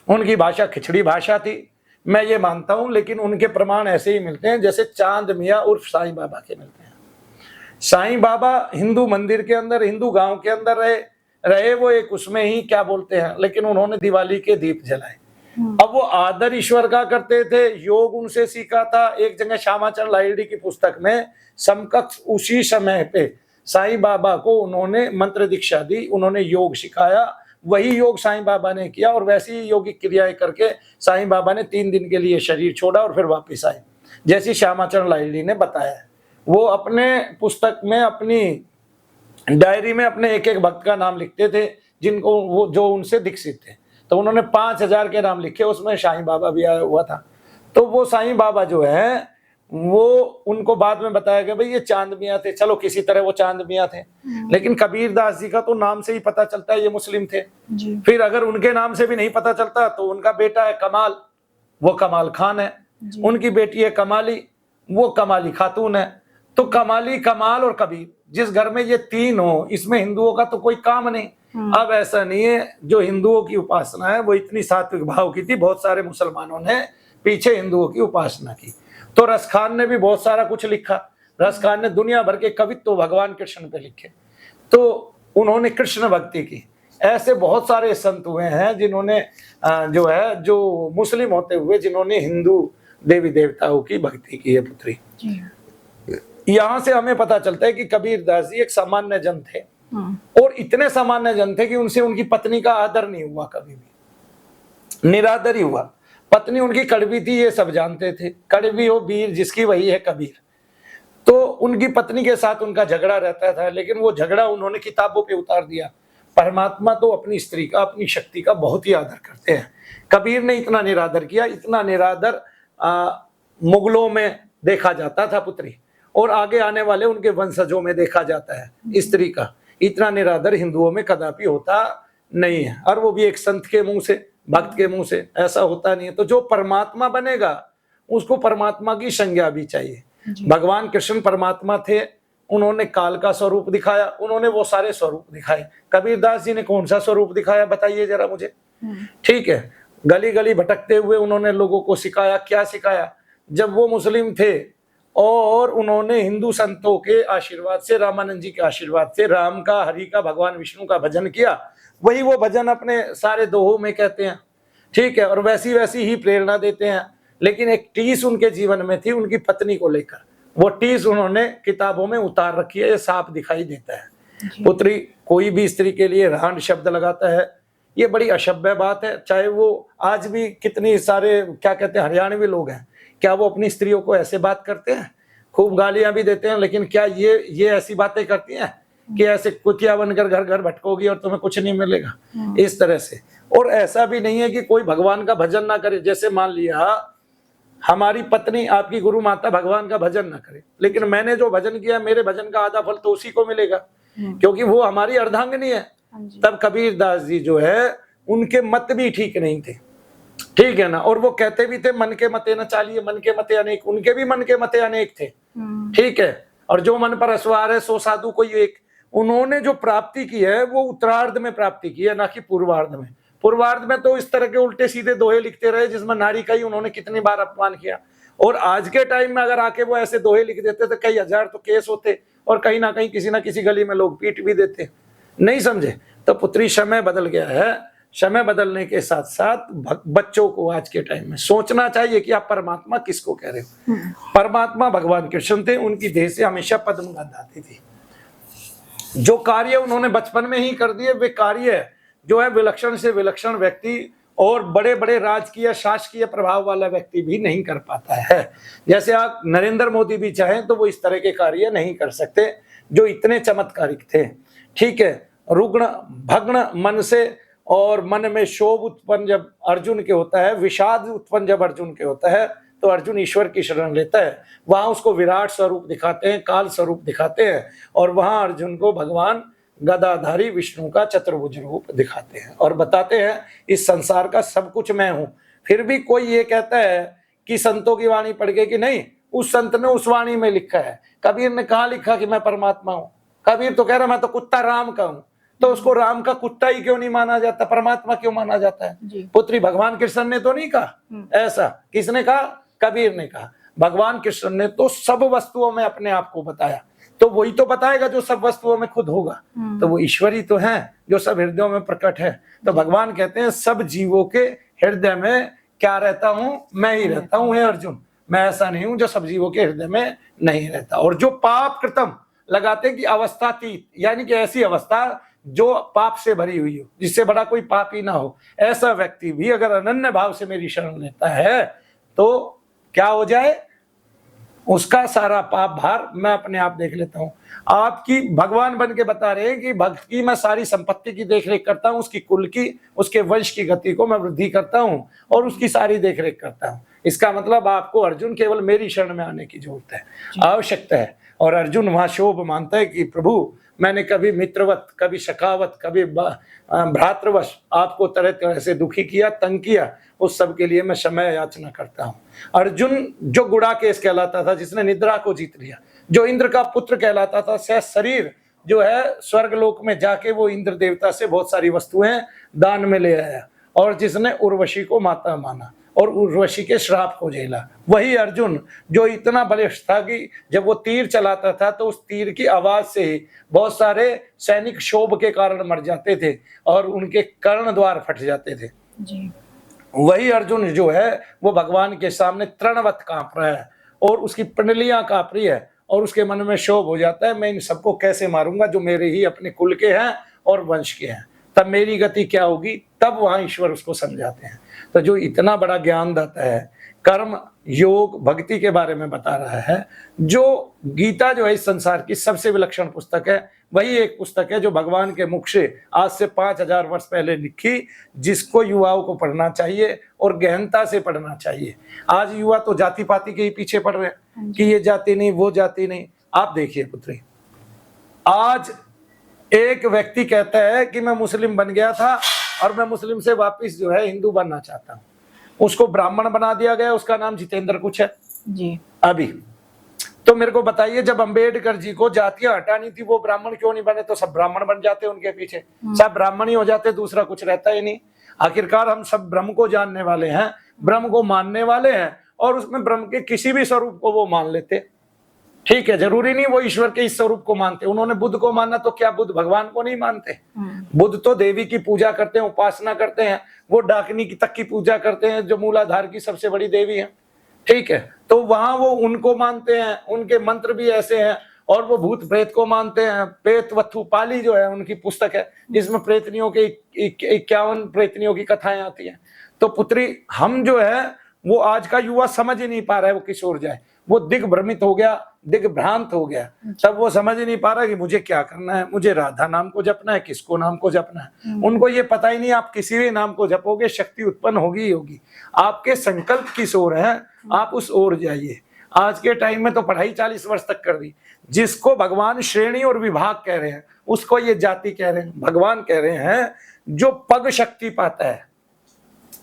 उनकी भाषा खिचड़ी भाषा थी, मैं ये मानता हूं, लेकिन उनके प्रमाण ऐसे ही मिलते हैं जैसे चांद मियाँ उर्फ साईं बाबा के मिलते हैं। साईं बाबा हिंदू मंदिर के अंदर, हिंदू गांव के अंदर रहे वो एक उसमें ही क्या बोलते हैं, लेकिन उन्होंने दिवाली के दीप जलाए। अब वो आदर ईश्वर का करते थे, योग उनसे सीखा था। एक जगह श्यामाचरण लाहिड़ी की पुस्तक में समकक्ष उसी समय पे साईं बाबा को उन्होंने मंत्र दीक्षा दी, उन्होंने योग सिखाया, वही योग साईं बाबा ने किया और वैसी ही योगिक क्रियाएं करके साईं बाबा ने 3 दिन के लिए शरीर छोड़ा और फिर वापस आए, जैसी श्यामाचरण लाहिड़ी ने बताया है। वो अपने पुस्तक में, अपनी डायरी में अपने एक एक भक्त का नाम लिखते थे जिनको वो जो उनसे दीक्षित थे। तो उन्होंने 5000 के नाम लिखे, उसमें साईं बाबा भी आया हुआ था। तो वो साईं बाबा जो है वो उनको बाद में बताया गया भाई ये चांद मियाँ थे, चलो किसी तरह वो चांद मियाँ थे। लेकिन कबीर दास जी का तो नाम से ही पता चलता है ये मुस्लिम थे जी। फिर अगर उनके नाम से भी नहीं पता चलता तो उनका बेटा है कमाल, वो कमाल खान है, उनकी बेटी है कमाली, वो कमाली खातून है। तो कमाली, कमाल और कबीर, जिस घर में ये 3 हो, इसमें हिंदुओं का तो कोई काम नहीं। अब ऐसा नहीं है, जो हिंदुओं की उपासना है वो इतनी सात्विक भाव की थी, बहुत सारे मुसलमानों ने पीछे हिंदुओं की उपासना की। तो रस खान ने भी बहुत सारा कुछ लिखा, रस खान ने दुनिया भर के कवित्व तो भगवान कृष्ण पे लिखे, तो उन्होंने कृष्ण भक्ति की। ऐसे बहुत सारे संत हुए हैं जिन्होंने जो मुस्लिम होते हुए जिन्होंने हिंदू देवी देवताओं की भक्ति की है पुत्री। यहाँ से हमें पता चलता है कि कबीर दास जी एक सामान्य जन थे और इतने सामान्य जन थे कि उनसे उनकी पत्नी का आदर नहीं हुआ, कभी भी निरादर ही हुआ। पत्नी उनकी कड़वी थी, ये सब जानते थे, कड़वी हो वीर जिसकी वही है कबीर। तो उनकी पत्नी के साथ उनका झगड़ा रहता था, लेकिन वो झगड़ा उन्होंने किताबों पे उतार दिया। परमात्मा तो अपनी स्त्री का, अपनी शक्ति का बहुत ही आदर करते हैं। कबीर ने इतना निरादर किया, इतना निरादर मुगलों में देखा जाता था पुत्री, और आगे आने वाले उनके वंशजों में देखा जाता है स्त्री का। इतना निरादर हिंदुओं में कदापि होता नहीं है, और वो भी एक संत के मुंह से, भक्त के मुंह से, ऐसा होता नहीं है। तो जो परमात्मा बनेगा उसको परमात्मा की संज्ञा भी चाहिए। भगवान कृष्ण परमात्मा थे, उन्होंने काल का स्वरूप दिखाया, उन्होंने वो सारे स्वरूप दिखाए। कबीर दास जी ने कौन सा स्वरूप दिखाया बताइए जरा मुझे। ठीक है, गली गली भटकते हुए उन्होंने लोगों को सिखाया। क्या सिखाया? जब वो मुस्लिम थे और उन्होंने हिंदू संतों के आशीर्वाद से, रामानंद जी के आशीर्वाद से राम का, हरि का, भगवान विष्णु का भजन किया, वही वो भजन अपने सारे दोहों में कहते हैं। ठीक है, और वैसी वैसी ही प्रेरणा देते हैं। लेकिन एक टीस उनके जीवन में थी उनकी पत्नी को लेकर, वो टीस उन्होंने किताबों में उतार रखी है, ये साफ दिखाई देता है। पुत्री कोई भी स्त्री के लिए रांड शब्द लगाता है, ये बड़ी अशभ्य बात है। चाहे वो आज भी कितनी सारे क्या कहते हैं हरियाणवी लोग हैं, क्या वो अपनी स्त्रियों को ऐसे बात करते हैं? खूब गालियां भी देते हैं, लेकिन क्या ये ऐसी बातें करती हैं कि ऐसे कुतिया बनकर घर घर भटकोगी और तुम्हें कुछ नहीं मिलेगा, इस तरह से। और ऐसा भी नहीं है कि कोई भगवान का भजन ना करे। जैसे मान लिया हमारी पत्नी, आपकी गुरु माता भगवान का भजन ना करे, लेकिन मैंने जो भजन किया मेरे भजन का आधा फल तो उसी को मिलेगा, क्योंकि वो हमारी अर्धांगिनी है। तब कबीर दास जी जो है उनके मत भी ठीक नहीं थे, ठीक है ना। और वो कहते भी थे मन के मते न चालिए, मन के मते अनेक, उनके भी मन के मते अनेक थे। ठीक है, और जो मन पर असवार है सो साधु कोई एक। उन्होंने जो प्राप्ति की है वो उत्तरार्ध में प्राप्ति की है, ना कि पूर्वार्ध में। पूर्वार्ध में तो इस तरह के उल्टे सीधे दोहे लिखते रहे जिसमें नारी का ही उन्होंने कितनी बार अपमान किया। और आज के टाइम में अगर आके वो ऐसे दोहे लिख देते तो कई हजार तो केस होते, और कहीं ना कहीं किसी ना किसी गली में लोग पीट भी देते। नहीं समझे? तो पुत्री समय बदल गया है। समय बदलने के साथ साथ बच्चों को आज के टाइम में सोचना चाहिए कि आप परमात्मा किसको कह रहे हो। परमात्मा भगवान कृष्ण थे, उनकी देह से हमेशा पद्म गंध आती थी। जो कार्य उन्होंने बचपन में ही कर दिए, वे कार्य जो है विलक्षण से विलक्षण व्यक्ति और बड़े बड़े राजकीय शासकीय प्रभाव वाला व्यक्ति भी नहीं कर पाता है। जैसे आप नरेंद्र मोदी भी चाहें तो वो इस तरह के कार्य नहीं कर सकते जो इतने चमत्कारिक थे। ठीक है, रुग्ण भग्न मन से और मन में शोभ उत्पन्न जब अर्जुन के होता है, विषाद उत्पन्न जब अर्जुन के होता है, तो अर्जुन ईश्वर की शरण लेता है। वहां उसको विराट स्वरूप दिखाते हैं, काल स्वरूप दिखाते हैं, और वहां अर्जुन को भगवान गदाधारी विष्णु का चतुर्भुज रूप दिखाते हैं और बताते हैं इस संसार का सब कुछ मैं हूं। फिर भी कोई ये कहता है कि संतों की वाणी पढ़ के कि नहीं, उस संत ने उस वाणी में लिखा है। कबीर ने कहा लिखा कि मैं परमात्मा हूं? कबीर तो कह रहा मैं तो कुत्ता राम का हूं। तो उसको राम का कुत्ता ही क्यों नहीं माना जाता, परमात्मा क्यों माना जाता है? जी। पुत्री भगवान कृष्ण ने तो नहीं कहा ऐसा, किसने कहा? कबीर ने कहा। भगवान कृष्ण ने तो सब वस्तुओं में अपने आप को बताया, तो वही तो बताएगा जो सब वस्तुओं में खुद होगा। तो वो ईश्वरी तो है जो सब हृदयों में प्रकट है। तो भगवान कहते हैं सब जीवों के हृदय में क्या रहता हूं? मैं ही रहता हूं। हे अर्जुन, मैं ऐसा नहीं हूं जो सब जीवों के हृदय में नहीं रहता। और जो पाप कृतम लगाते कि अवस्थातीत, यानी कि ऐसी अवस्था जो पाप से भरी हुई हो, जिससे बड़ा कोई पाप ही ना हो, ऐसा व्यक्ति भी अगर अनन्य भाव से मेरी शरण लेता है तो क्या हो जाए? उसका सारा पाप भार मैं अपने आप देख लेता हूं। आपकी भगवान बन के बता रहे हैं कि भक्त की मैं सारी संपत्ति की देखरेख करता हूं, उसकी कुल की, उसके वंश की गति को मैं वृद्धि करता हूं और उसकी सारी देखरेख करता हूं। इसका मतलब आपको अर्जुन केवल मेरी शरण में आने की जरूरत है, आवश्यकता है। और अर्जुन वहां शोभ मानता है कि प्रभु मैंने कभी मित्रवत, कभी शकावत, कभी भ्रातृवश आपको तरह तरह से दुखी किया, तंग किया, उस सब के लिए मैं क्षमा याचना करता हूँ। अर्जुन जो गुड़ाकेश कहलाता था, जिसने निद्रा को जीत लिया, जो इंद्र का पुत्र कहलाता था, सह शरीर जो है स्वर्ग लोक में जाके वो इंद्र देवता से बहुत सारी वस्तुएं दान में ले आया, और जिसने उर्वशी को माता माना और उर्वशी के श्राप को झेला, वही अर्जुन जो इतना बलिष्ठ था कि जब वो तीर चलाता था तो उस तीर की आवाज से ही बहुत सारे सैनिक क्षोभ के कारण मर जाते थे और उनके कर्ण द्वार फट जाते थे जी। वही अर्जुन जो है वो भगवान के सामने तृणवत कांप रहा है और उसकी पिंडलियां कांप रही है और उसके मन में क्षोभ हो जाता है, मैं इन सबको कैसे मारूंगा जो मेरे ही अपने कुल के हैं और वंश के हैं, तब मेरी गति क्या होगी? तब वहां ईश्वर उसको समझाते हैं। तो जो इतना बड़ा ज्ञान दाता है, कर्म योग भक्ति के बारे में बता रहा है, जो गीता जो है इस संसार की सबसे विलक्षण पुस्तक है, वही एक पुस्तक है जो भगवान के मुख से आज से 5000 वर्ष पहले लिखी, जिसको युवाओं को पढ़ना चाहिए और गहनता से पढ़ना चाहिए। आज युवा तो जाति पाति के ही पीछे पड़ रहे हैं कि ये जाति नहीं, वो जाति नहीं। आप देखिए पुत्री, आज एक व्यक्ति कहता है कि मैं मुस्लिम बन गया था और मैं मुस्लिम से वापस जो है हिंदू बनना चाहता हूं, उसको ब्राह्मण बना दिया गया, उसका नाम जितेंद्र कुछ है जी। अभी। तो मेरे को बताइए, जब अंबेडकर जी को जातियां हटानी थी वो ब्राह्मण क्यों नहीं बने? तो सब ब्राह्मण बन जाते उनके पीछे, सब ब्राह्मण ही हो जाते, दूसरा कुछ रहता ही नहीं। आखिरकार हम सब ब्रह्म को जानने वाले हैं, ब्रह्म को मानने वाले हैं और उसमें ब्रह्म के किसी भी स्वरूप को वो मान लेते। ठीक है, जरूरी नहीं वो ईश्वर के इस स्वरूप को मानते। उन्होंने बुद्ध को माना, तो क्या बुद्ध भगवान को नहीं मानते? बुद्ध तो देवी की पूजा करते हैं, उपासना करते हैं, वो डाकिनी की तक की पूजा करते हैं जो मूलाधार की सबसे बड़ी देवी है। ठीक है, तो वहां वो उनको मानते हैं, उनके मंत्र भी ऐसे हैं, और वो भूत प्रेत को मानते हैं। प्रेत वत्थु पाली जो है उनकी पुस्तक है जिसमें प्रेतनियों के 51 प्रेतनियों की कथाएं आती हैं। तो पुत्री, हम जो है वो आज का युवा समझ ही नहीं पा रहा है वो किस ओर जाए, वो दिग्भ्रमित हो गया, दिग्भ्रांत हो गया। तब वो समझ ही नहीं पा रहा कि मुझे क्या करना है, मुझे राधा नाम को जपना है, किसको नाम को जपना है। उनको ये पता ही नहीं, आप किसी भी नाम को जपोगे शक्ति उत्पन्न होगी ही होगी। आपके संकल्प किस ओर है, आप उस ओर जाइए। आज के टाइम में तो पढ़ाई 40 वर्ष तक कर दी। जिसको भगवान श्रेणी और विभाग कह रहे हैं उसको ये जाति कह रहे हैं। भगवान कह रहे हैं जो पग शक्ति पाता है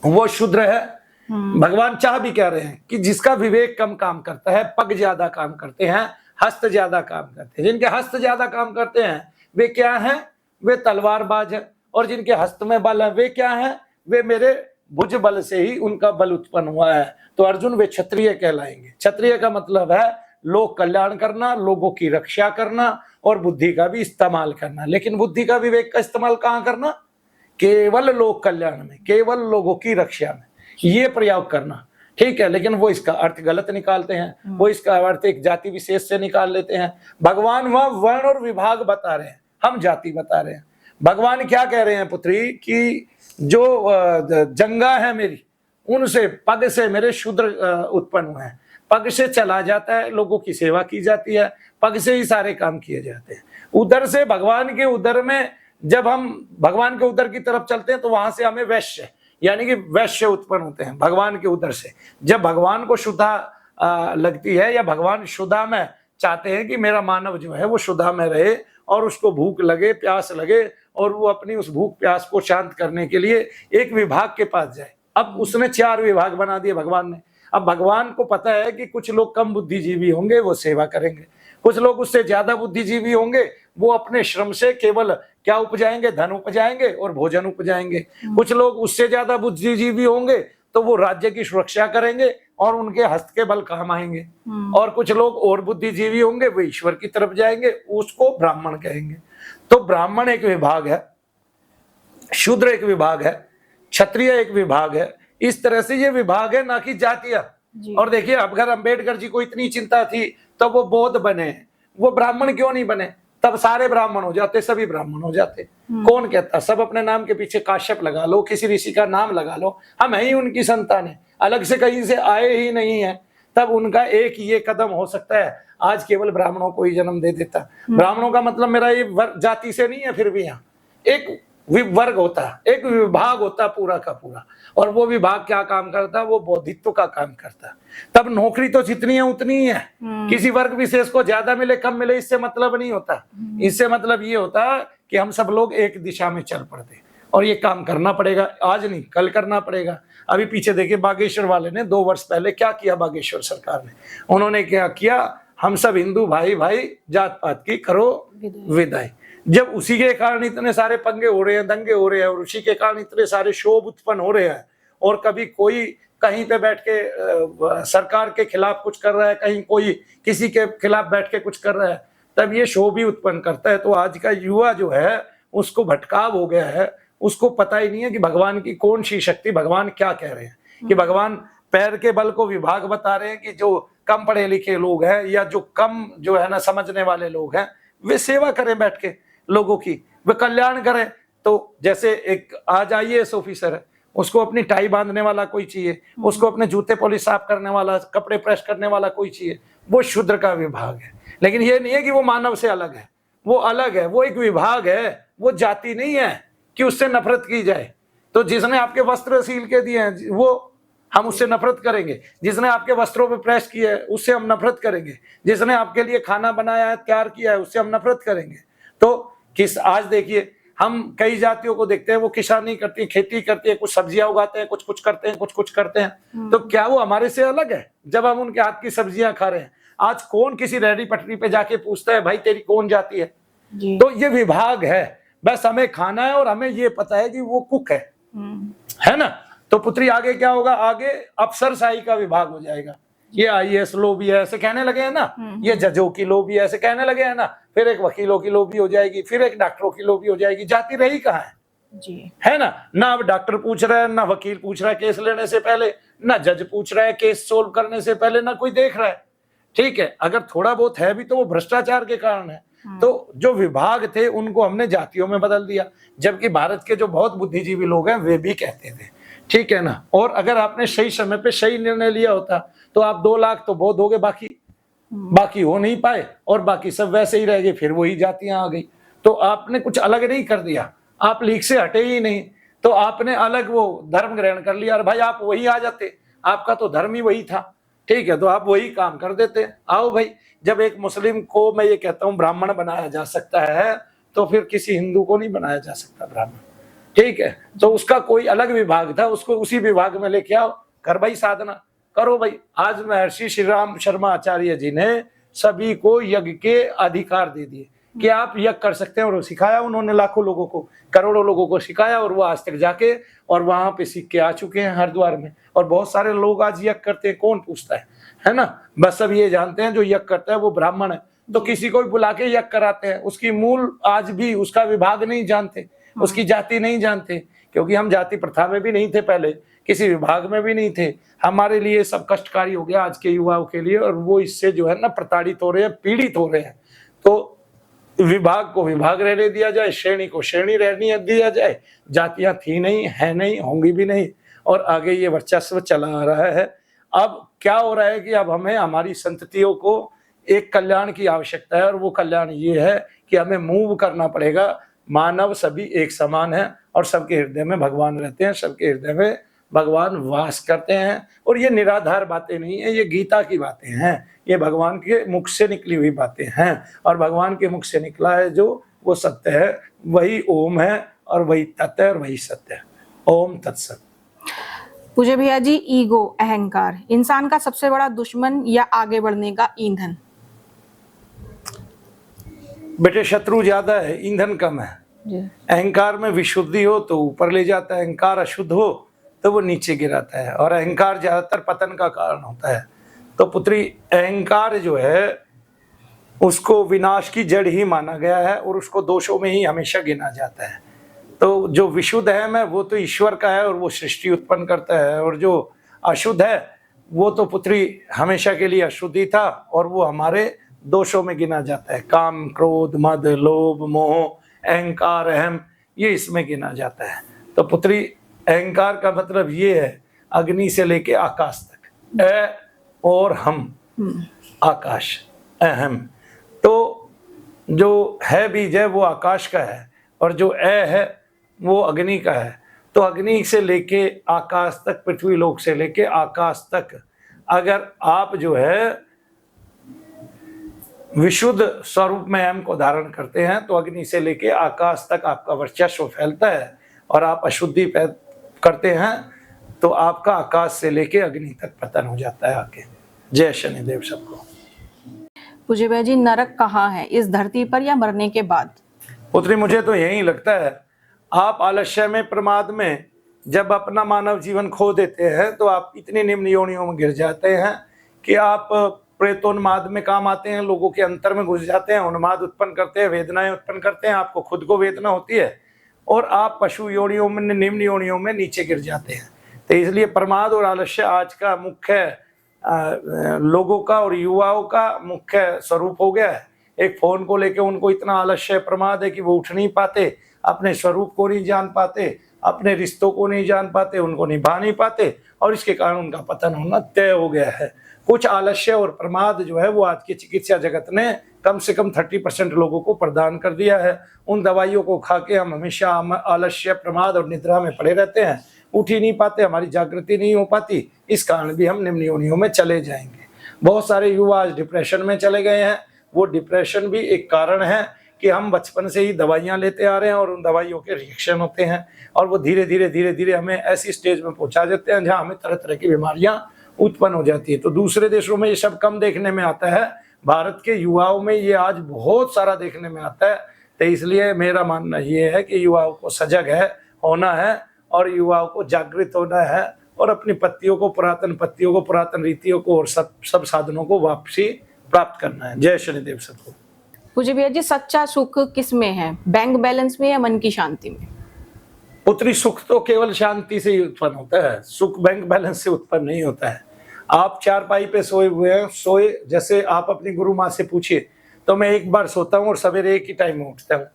वो शूद्र है। भगवान चाह भी कह रहे हैं कि जिसका विवेक कम काम करता है, पग ज्यादा काम करते हैं, हस्त ज्यादा काम करते हैं। जिनके हस्त ज्यादा काम करते हैं वे क्या हैं? वे तलवारबाज हैं। और जिनके हस्त में बल है वे क्या हैं? वे मेरे भुज बल से ही उनका बल उत्पन्न हुआ है। तो अर्जुन वे क्षत्रिय कहलाएंगे। क्षत्रिय का मतलब है लोक कल्याण करना, लोगों की रक्षा करना और बुद्धि का भी इस्तेमाल करना। लेकिन बुद्धि का विवेक का इस्तेमाल कहाँ करना? केवल लोक कल्याण में, केवल लोगों की रक्षा में, ये प्रयोग करना। ठीक है, लेकिन वो इसका अर्थ गलत निकालते हैं, वो इसका अर्थ एक जाति विशेष से निकाल लेते हैं। भगवान वह वर्ण और विभाग बता रहे हैं, हम जाति बता रहे हैं। भगवान क्या कह रहे हैं पुत्री कि जो जंगा है मेरी, उनसे पग से मेरे शूद्र उत्पन्न हुए हैं। पग से चला जाता है, लोगों की सेवा की जाती है, पग से ही सारे काम किए जाते हैं। उधर से भगवान के उदर में, जब हम भगवान के उदर की तरफ चलते हैं तो वहां से हमें वैश्य यानी कि वैश्य उत्पन्न होते हैं भगवान के उदर से। जब भगवान को शुद्धा लगती है या भगवान शुद्धा में चाहते हैं कि मेरा मानव जो है वो शुद्धा में रहे और उसको भूख लगे, प्यास लगे, और वो अपनी उस भूख प्यास को शांत करने के लिए एक विभाग के पास जाए। अब उसने 4 विभाग बना दिए भगवान ने। अब भगवान को पता है कि कुछ लोग कम बुद्धिजीवी होंगे वो सेवा करेंगे, कुछ लोग उससे ज्यादा बुद्धिजीवी होंगे वो अपने श्रम से केवल क्या उपजाएंगे, धन उपजाएंगे और भोजन उपजाएंगे। कुछ लोग उससे ज्यादा बुद्धिजीवी होंगे तो वो राज्य की सुरक्षा करेंगे और उनके हस्त के बल काम आएंगे। और कुछ लोग और बुद्धिजीवी होंगे, वो ईश्वर की तरफ जाएंगे, उसको ब्राह्मण कहेंगे। तो ब्राह्मण एक विभाग है, शूद्र एक विभाग है, क्षत्रिय एक विभाग है। इस तरह से ये विभाग है, ना कि जातियां। और देखिए, अब अगर अंबेडकर जी को इतनी चिंता थी तो वो बौद्ध बने, वो ब्राह्मण क्यों नहीं बने? तब सारे ब्राह्मण हो जाते, सभी ब्राह्मण हो जाते। कौन कहता? सब अपने नाम के पीछे काश्यप लगा लो, किसी ऋषि का नाम लगा लो, हम ही उनकी संतान है, अलग से कहीं से आए ही नहीं है। तब उनका एक ये कदम हो सकता है, आज केवल ब्राह्मणों को ही जन्म दे देता। ब्राह्मणों का मतलब मेरा ये जाति से नहीं है, फिर भी यहाँ एक वर्ग होता, एक विभाग होता पूरा का पूरा। और वो विभाग क्या काम करता? वो बौद्धित्व का काम करता। तब नौकरी तो जितनी है उतनी ही है, किसी वर्ग विशेष को ज्यादा मिले कम मिले इससे मतलब नहीं होता। इससे मतलब ये होता कि हम सब लोग एक दिशा में चल पड़ते, और ये काम करना पड़ेगा, आज नहीं कल करना पड़ेगा। अभी पीछे देखिए, बागेश्वर वाले ने 2 वर्ष पहले क्या किया, बागेश्वर सरकार ने, उन्होंने क्या किया, हम सब हिंदू भाई भाई, जात पात की करो विदाई। जब उसी के कारण इतने सारे पंगे हो रहे हैं, दंगे हो रहे हैं, और उसी के कारण इतने सारे क्षोभ उत्पन्न हो रहे हैं, और कभी कोई कहीं पे बैठ के सरकार के खिलाफ कुछ कर रहा है, कहीं कोई किसी के खिलाफ बैठ के कुछ कर रहा है, तब ये क्षोभ भी उत्पन्न करता है। तो आज का युवा जो है उसको भटकाव हो गया है, उसको पता ही नहीं है कि भगवान की कौन सी शक्ति, भगवान क्या कह रहे हैं। कि भगवान पैर के बल को विभाग बता रहे हैं कि जो कम पढ़े लिखे लोग हैं या जो कम जो है ना समझने वाले लोग हैं, वे सेवा करें बैठ के लोगों की, वे कल्याण करें। तो जैसे एक आज IAS ऑफिसर है, उसको अपनी टाई बांधने वाला कोई चाहिए, उसको अपने जूते पॉलिश साफ करने वाला, कपड़े प्रेस करने वाला कोई चाहिए, वो शूद्र का विभाग है। लेकिन ये नहीं है कि वो मानव से अलग है, वो अलग है, वो एक विभाग है, वो जाति नहीं है कि उससे नफरत की जाए। तो जिसने आपके वस्त्र सील के दिए हैं वो हम उससे नफरत करेंगे, जिसने आपके वस्त्रों पे प्रेस किया है उससे हम नफरत करेंगे, जिसने आपके लिए खाना बनाया है, तैयार किया है, उससे हम नफरत करेंगे। तो किस आज देखिए, हम कई जातियों को देखते हैं, वो किसानी करती है, खेती करती है, कुछ सब्जियां उगाते हैं, कुछ करते हैं, कुछ करते हैं। तो क्या वो हमारे से अलग है जब हम उनके हाथ की सब्जियां खा रहे हैं? आज कौन किसी रेहड़ी पटरी पे जाके पूछता है भाई तेरी कौन जाति है? तो ये विभाग है, बस हमें खाना है और हमें ये पता है कि वो कुक है ना। तो पुत्री आगे क्या होगा? आगे अफसरशाही का विभाग हो जाएगा। ये IAS लो भी है ऐसे कहने लगे हैं ना, ये जजों की लो भी ऐसे कहने लगे हैं ना, फिर एक वकीलों की लो भी हो जाएगी, फिर एक डॉक्टरों की लो भी हो जाएगी। जाति रही कहाँ है जी, है ना? ना अब डॉक्टर पूछ रहा है, ना वकील पूछ रहा है केस लेने से पहले, ना जज पूछ रहा है केस सोल्व करने से पहले, ना कोई देख रहा है। ठीक है, अगर थोड़ा बहुत है भी तो वो भ्रष्टाचार के कारण है। तो जो विभाग थे उनको हमने जातियों में बदल दिया, जबकि भारत के जो बहुत बुद्धिजीवी लोग हैं वे भी कहते थे, ठीक है ना। और अगर आपने सही समय पे सही निर्णय लिया होता तो आप 2 लाख तो बहुत हो गए, बाकी हो नहीं पाए, और बाकी सब वैसे ही रह गए, फिर वही जातियां आ गई। तो आपने कुछ अलग नहीं कर दिया, आप लीक से हटे ही नहीं, तो आपने अलग वो धर्म ग्रहण कर लिया। और भाई आप वही आ जाते, आपका तो धर्म ही वही था, ठीक है, तो आप वही काम कर देते। आओ भाई, जब एक मुस्लिम को मैं ये कहता हूँ ब्राह्मण बनाया जा सकता है, तो फिर किसी हिंदू को नहीं बनाया जा सकता ब्राह्मण, ठीक है। तो उसका कोई अलग विभाग था, उसको उसी विभाग में लेके आओ, कर भाई साधना करो भाई। आज महर्षि श्री राम शर्मा आचार्य जी ने सभी को यज्ञ के अधिकार दे दिए कि आप यज्ञ कर सकते हैं, और सिखाया उन्होंने लाखों लोगों को, करोड़ों लोगों को सिखाया, और वो आज तक जाके और वहां पे सीख के आ चुके हैं हरिद्वार में। और बहुत सारे लोग आज यज्ञ करते हैं, कौन पूछता है ना। बस सब ये जानते हैं जो यज्ञ करता है वो ब्राह्मण है, तो किसी को भी बुला के यज्ञ कराते हैं, उसकी मूल आज भी उसका विभाग नहीं जानते, उसकी जाति नहीं जानते, क्योंकि हम जाति प्रथा में भी नहीं थे पहले, किसी विभाग में भी नहीं थे। हमारे लिए सब कष्टकारी हो गया आज के युवाओं के लिए, और वो इससे जो है ना प्रताड़ित हो रहे हैं, पीड़ित हो रहे हैं। तो विभाग को विभाग रहने दिया जाए, श्रेणी को श्रेणी रहने दिया जाए। जातियां थी नहीं, है नहीं, होंगी भी नहीं, और आगे ये वर्चस्व चला आ रहा है। अब क्या हो रहा है कि अब हमें हमारी संततियों को एक कल्याण की आवश्यकता है, और वो कल्याण ये है कि हमें मूव करना पड़ेगा। मानव सभी एक समान है, और सबके हृदय में भगवान रहते हैं, सबके हृदय में भगवान वास करते हैं। और ये निराधार बातें नहीं है, ये गीता की बातें हैं, ये भगवान के मुख से निकली हुई बातें हैं, और भगवान के मुख से निकला है जो वो सत्य है, वही ओम है, और वही तत्व है, और वही सत्य है। ओम तत्सत। पूज्य भैया जी, ईगो, अहंकार इंसान का सबसे बड़ा दुश्मन या आगे बढ़ने का ईंधन? बेटे शत्रु ज्यादा है, ईंधन कम है। जी। अहंकार में विशुद्धि हो तो ऊपर ले जाता है, अहंकार अशुद्ध हो तो वो नीचे गिराता है, और अहंकार ज्यादातर पतन का कारण होता है। तो पुत्री, अहंकार जो है उसको विनाश की जड़ ही माना गया है और उसको दोषों में ही हमेशा गिना जाता है। तो जो विशुद्ध है मैं, वो तो ईश्वर का है और वो सृष्टि उत्पन्न करता है, और जो अशुद्ध है वो तो पुत्री हमेशा के लिए अशुद्ध ही था और वो हमारे दोषों में गिना जाता है। काम, क्रोध, मद, लोभ, मोह, अहंकार, अहम, ये इसमें गिना जाता है। तो पुत्री, अहंकार का मतलब ये है अग्नि से लेके आकाश तक, अ और हम, आकाश, अहम। तो जो है बीज है वो आकाश का है और जो है वो अग्नि का है। तो अग्नि से लेके आकाश तक, पृथ्वी लोक से लेके आकाश तक, अगर आप जो है विशुद्ध स्वरूप में अहम को धारण करते हैं तो अग्नि से लेके आकाश तक आपका वर्चस्व फैलता है, और आप अशुद्धि करते हैं तो आपका आकाश से लेके अग्नि तक पतन हो जाता है आके। जय शनिदेव सबको। पूज्य भैया जी, नरक कहाँ है, इस धरती पर या मरने के बाद? पुत्री, मुझे तो यही लगता है, आप आलस्य में, प्रमाद में जब अपना मानव जीवन खो देते हैं तो आप इतनी निम्न योनियों में गिर जाते हैं कि आप प्रेतोन्माद में काम आते हैं, लोगों के अंतर में घुस जाते हैं, उन्माद उत्पन्न करते हैं, वेदनाएं उत्पन्न करते हैं, आपको खुद को वेदना होती है और आप पशु योनियों में, निम्न योनियों में नीचे गिर जाते हैं। तो इसलिए प्रमाद और आलस्य आज का मुख्य लोगों का और युवाओं का मुख्य स्वरूप हो गया है। एक फोन को लेके उनको इतना आलस्य प्रमाद है कि वो उठ नहीं पाते, अपने स्वरूप को नहीं जान पाते, अपने रिश्तों को नहीं जान पाते, उनको निभा नहीं पाते, और इसके कारण उनका पतन होना तय हो गया है। कुछ आलस्य और प्रमाद जो है वो आज की चिकित्सा जगत ने कम से कम 30% लोगों को प्रदान कर दिया है। उन दवाइयों को खा के हम हमेशा आलस्य, प्रमाद और निद्रा में पड़े रहते हैं, उठ ही नहीं पाते, हमारी जागृति नहीं हो पाती। इस कारण भी हम निम्न योनियों में चले जाएंगे। बहुत सारे युवा आज डिप्रेशन में चले गए हैं। वो डिप्रेशन भी एक कारण है कि हम बचपन से ही दवाइयाँ लेते आ रहे हैं और उन दवाइयों के रिएक्शन होते हैं, और वो धीरे धीरे हमें ऐसी स्टेज में पहुंचा देते हैं जहाँ हमें तरह तरह की बीमारियाँ उत्पन्न हो जाती है। तो दूसरे देशों में ये सब कम देखने में आता है, भारत के युवाओं में ये आज बहुत सारा देखने में आता है। तो इसलिए मेरा मानना ये है कि युवाओं को सजग होना है और युवाओं को जागृत होना है और अपनी पत्तियों को, पुरातन रीतियों को और सब साधनों को वापसी प्राप्त करना है। जय शनिदेव सबको। पूज्य भैया जी, सच्चा सुख किस में है, बैंक बैलेंस में या मन की शांति में? पुत्री, सुख तो केवल शांति से ही उत्पन्न होता है, सुख बैंक बैलेंस से उत्पन्न नहीं होता है। आप चारपाई पे सोए हुए हैं, जैसे आप अपनी गुरु माँ से पूछिए तो मैं एक बार सोता हूँ और सवेरे एक ही टाइम में उठता हूँ,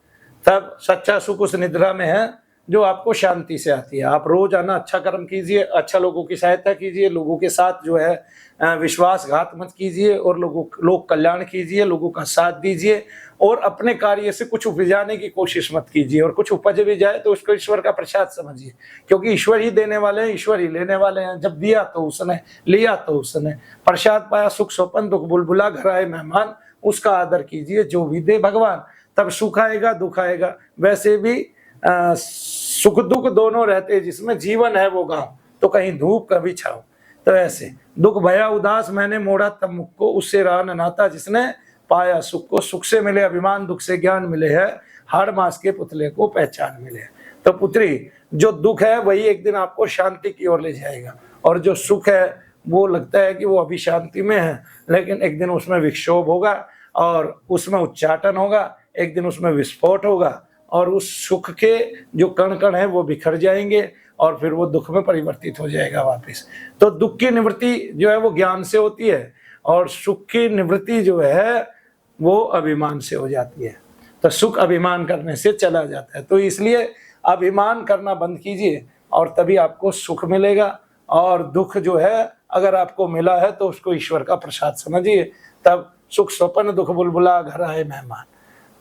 तब सच्चा सुख उस निद्रा में है जो आपको शांति से आती है। आप रोज आना अच्छा कर्म कीजिए, अच्छा लोगों की सहायता कीजिए, लोगों के साथ जो है विश्वासघात मत कीजिए और लोग कल्याण कीजिए, लोगों का साथ दीजिए, और अपने कार्य से कुछ उपजाने की कोशिश मत कीजिए, और कुछ उपज भी जाए तो उसको ईश्वर का प्रसाद समझिए, क्योंकि ईश्वर ही देने वाले हैं, ईश्वर ही लेने वाले हैं। जब दिया तो उसने, लिया तो उसने, प्रसाद पाया सुख सोपन, दुख बुलबुला घर आए मेहमान, उसका आदर कीजिए, जो भी दे भगवान, तब सुख आएगा दुख आएगा। वैसे भी सुख दुख दोनों रहते, जिसमें जीवन है वो गाँव, तो कहीं धूप कभी छाओ। तो ऐसे दुख भया उदास मैंने मोड़ा तब मुख को, उससे रहा न नाता जिसने पाया सुख को। सुख से मिले अभिमान, दुख से ज्ञान मिले है, हाड़ मास के पुतले को पहचान मिले। तो पुत्री, जो दुख है वही एक दिन आपको शांति की ओर ले जाएगा, और जो सुख है वो लगता है कि वो अभी शांति में है, लेकिन एक दिन उसमें विक्षोभ होगा और उसमें उच्चाटन होगा, एक दिन उसमें विस्फोट होगा, और उस सुख के जो कण कण है वो बिखर जाएंगे और फिर वो दुख में परिवर्तित हो जाएगा वापस। तो दुख की निवृत्ति जो है वो ज्ञान से होती है, और सुख की निवृत्ति जो है वो अभिमान से हो जाती है। तो सुख अभिमान करने से चला जाता है। तो इसलिए अभिमान करना बंद कीजिए और तभी आपको सुख मिलेगा। और दुख जो है अगर आपको मिला है तो उसको ईश्वर का प्रसाद समझिए, तब सुख स्वपन दुख बुलबुला घर आए मेहमान।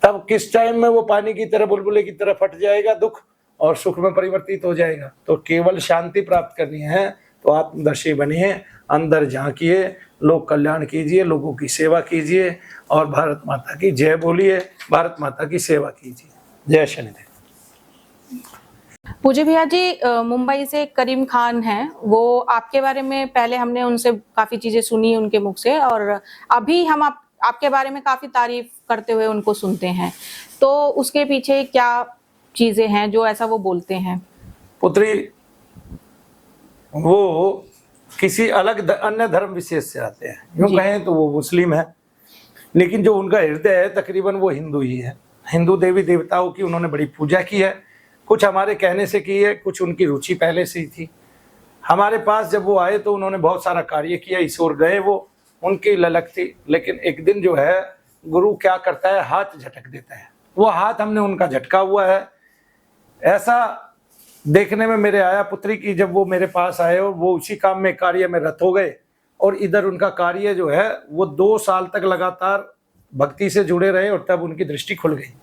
तब किस टाइम में वो पानी की तरह, बुलबुले की तरह फट जाएगा दुख, और सुख में परिवर्तित हो जाएगा। तो केवल शांति प्राप्त करनी है तो आत्मदर्शी बनिए, अंदर झांकिए, लोक कल्याण कीजिए, लोगों की सेवा कीजिए और भारत माता की जय बोलिए, भारत माता की सेवा कीजिए। जय शनिदेव। पूज्य भैया जी, मुंबई से करीम खान हैं, वो आपके बारे में पहले हमने उनसे काफी चीजें सुनी उनके मुख से, और अभी हम आपके बारे में काफी तारीफ करते हुए उनको सुनते हैं, तो उसके पीछे क्या चीजें हैं जो ऐसा वो बोलते हैं? पुत्री, वो किसी अलग अन्य धर्म विशेष से आते हैं, यूँ कहें तो वो मुस्लिम है, लेकिन जो उनका हृदय है तकरीबन वो हिंदू ही है। हिंदू देवी देवताओं की उन्होंने बड़ी पूजा की है, कुछ हमारे कहने से की है, कुछ उनकी रुचि पहले से ही थी। हमारे पास जब वो आए तो उन्होंने बहुत सारा कार्य किया, इस ओर गए, वो उनकी ललक थी। लेकिन एक दिन जो है गुरु क्या करता है, हाथ झटक देता है। वो हाथ हमने उनका झटका हुआ है। ऐसा देखने में मेरे आया पुत्री की, जब वो मेरे पास आए और वो उसी काम में कार्य में रत हो गए, और इधर उनका कार्य जो है वो 2 साल तक लगातार भक्ति से जुड़े रहे, और तब उनकी दृष्टि खुल गई।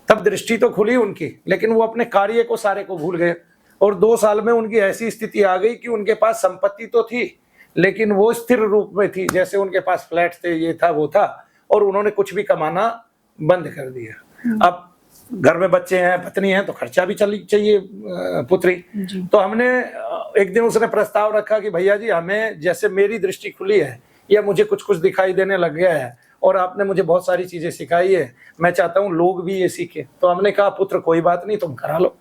तब दृष्टि तो खुली उनकी, लेकिन वो अपने कार्य को सारे को भूल गए, और 2 साल में उनकी ऐसी स्थिति आ गई कि उनके पास संपत्ति तो थी, लेकिन वो स्थिर रूप में थी, जैसे उनके पास फ्लैट थे, ये था वो था, और उन्होंने कुछ भी कमाना बंद कर दिया। अब घर में बच्चे हैं, पत्नी है, तो खर्चा भी चाहिए पुत्री। तो हमने एक दिन उसने प्रस्ताव रखा कि भैया जी, हमें जैसे मेरी दृष्टि खुली है या मुझे कुछ कुछ दिखाई देने लग गया है, और आपने मुझे बहुत सारी चीजें सिखाई है, मैं चाहता हूँ लोग भी ये सीखे। तो हमने कहा पुत्र कोई बात नहीं, तुम करा लो।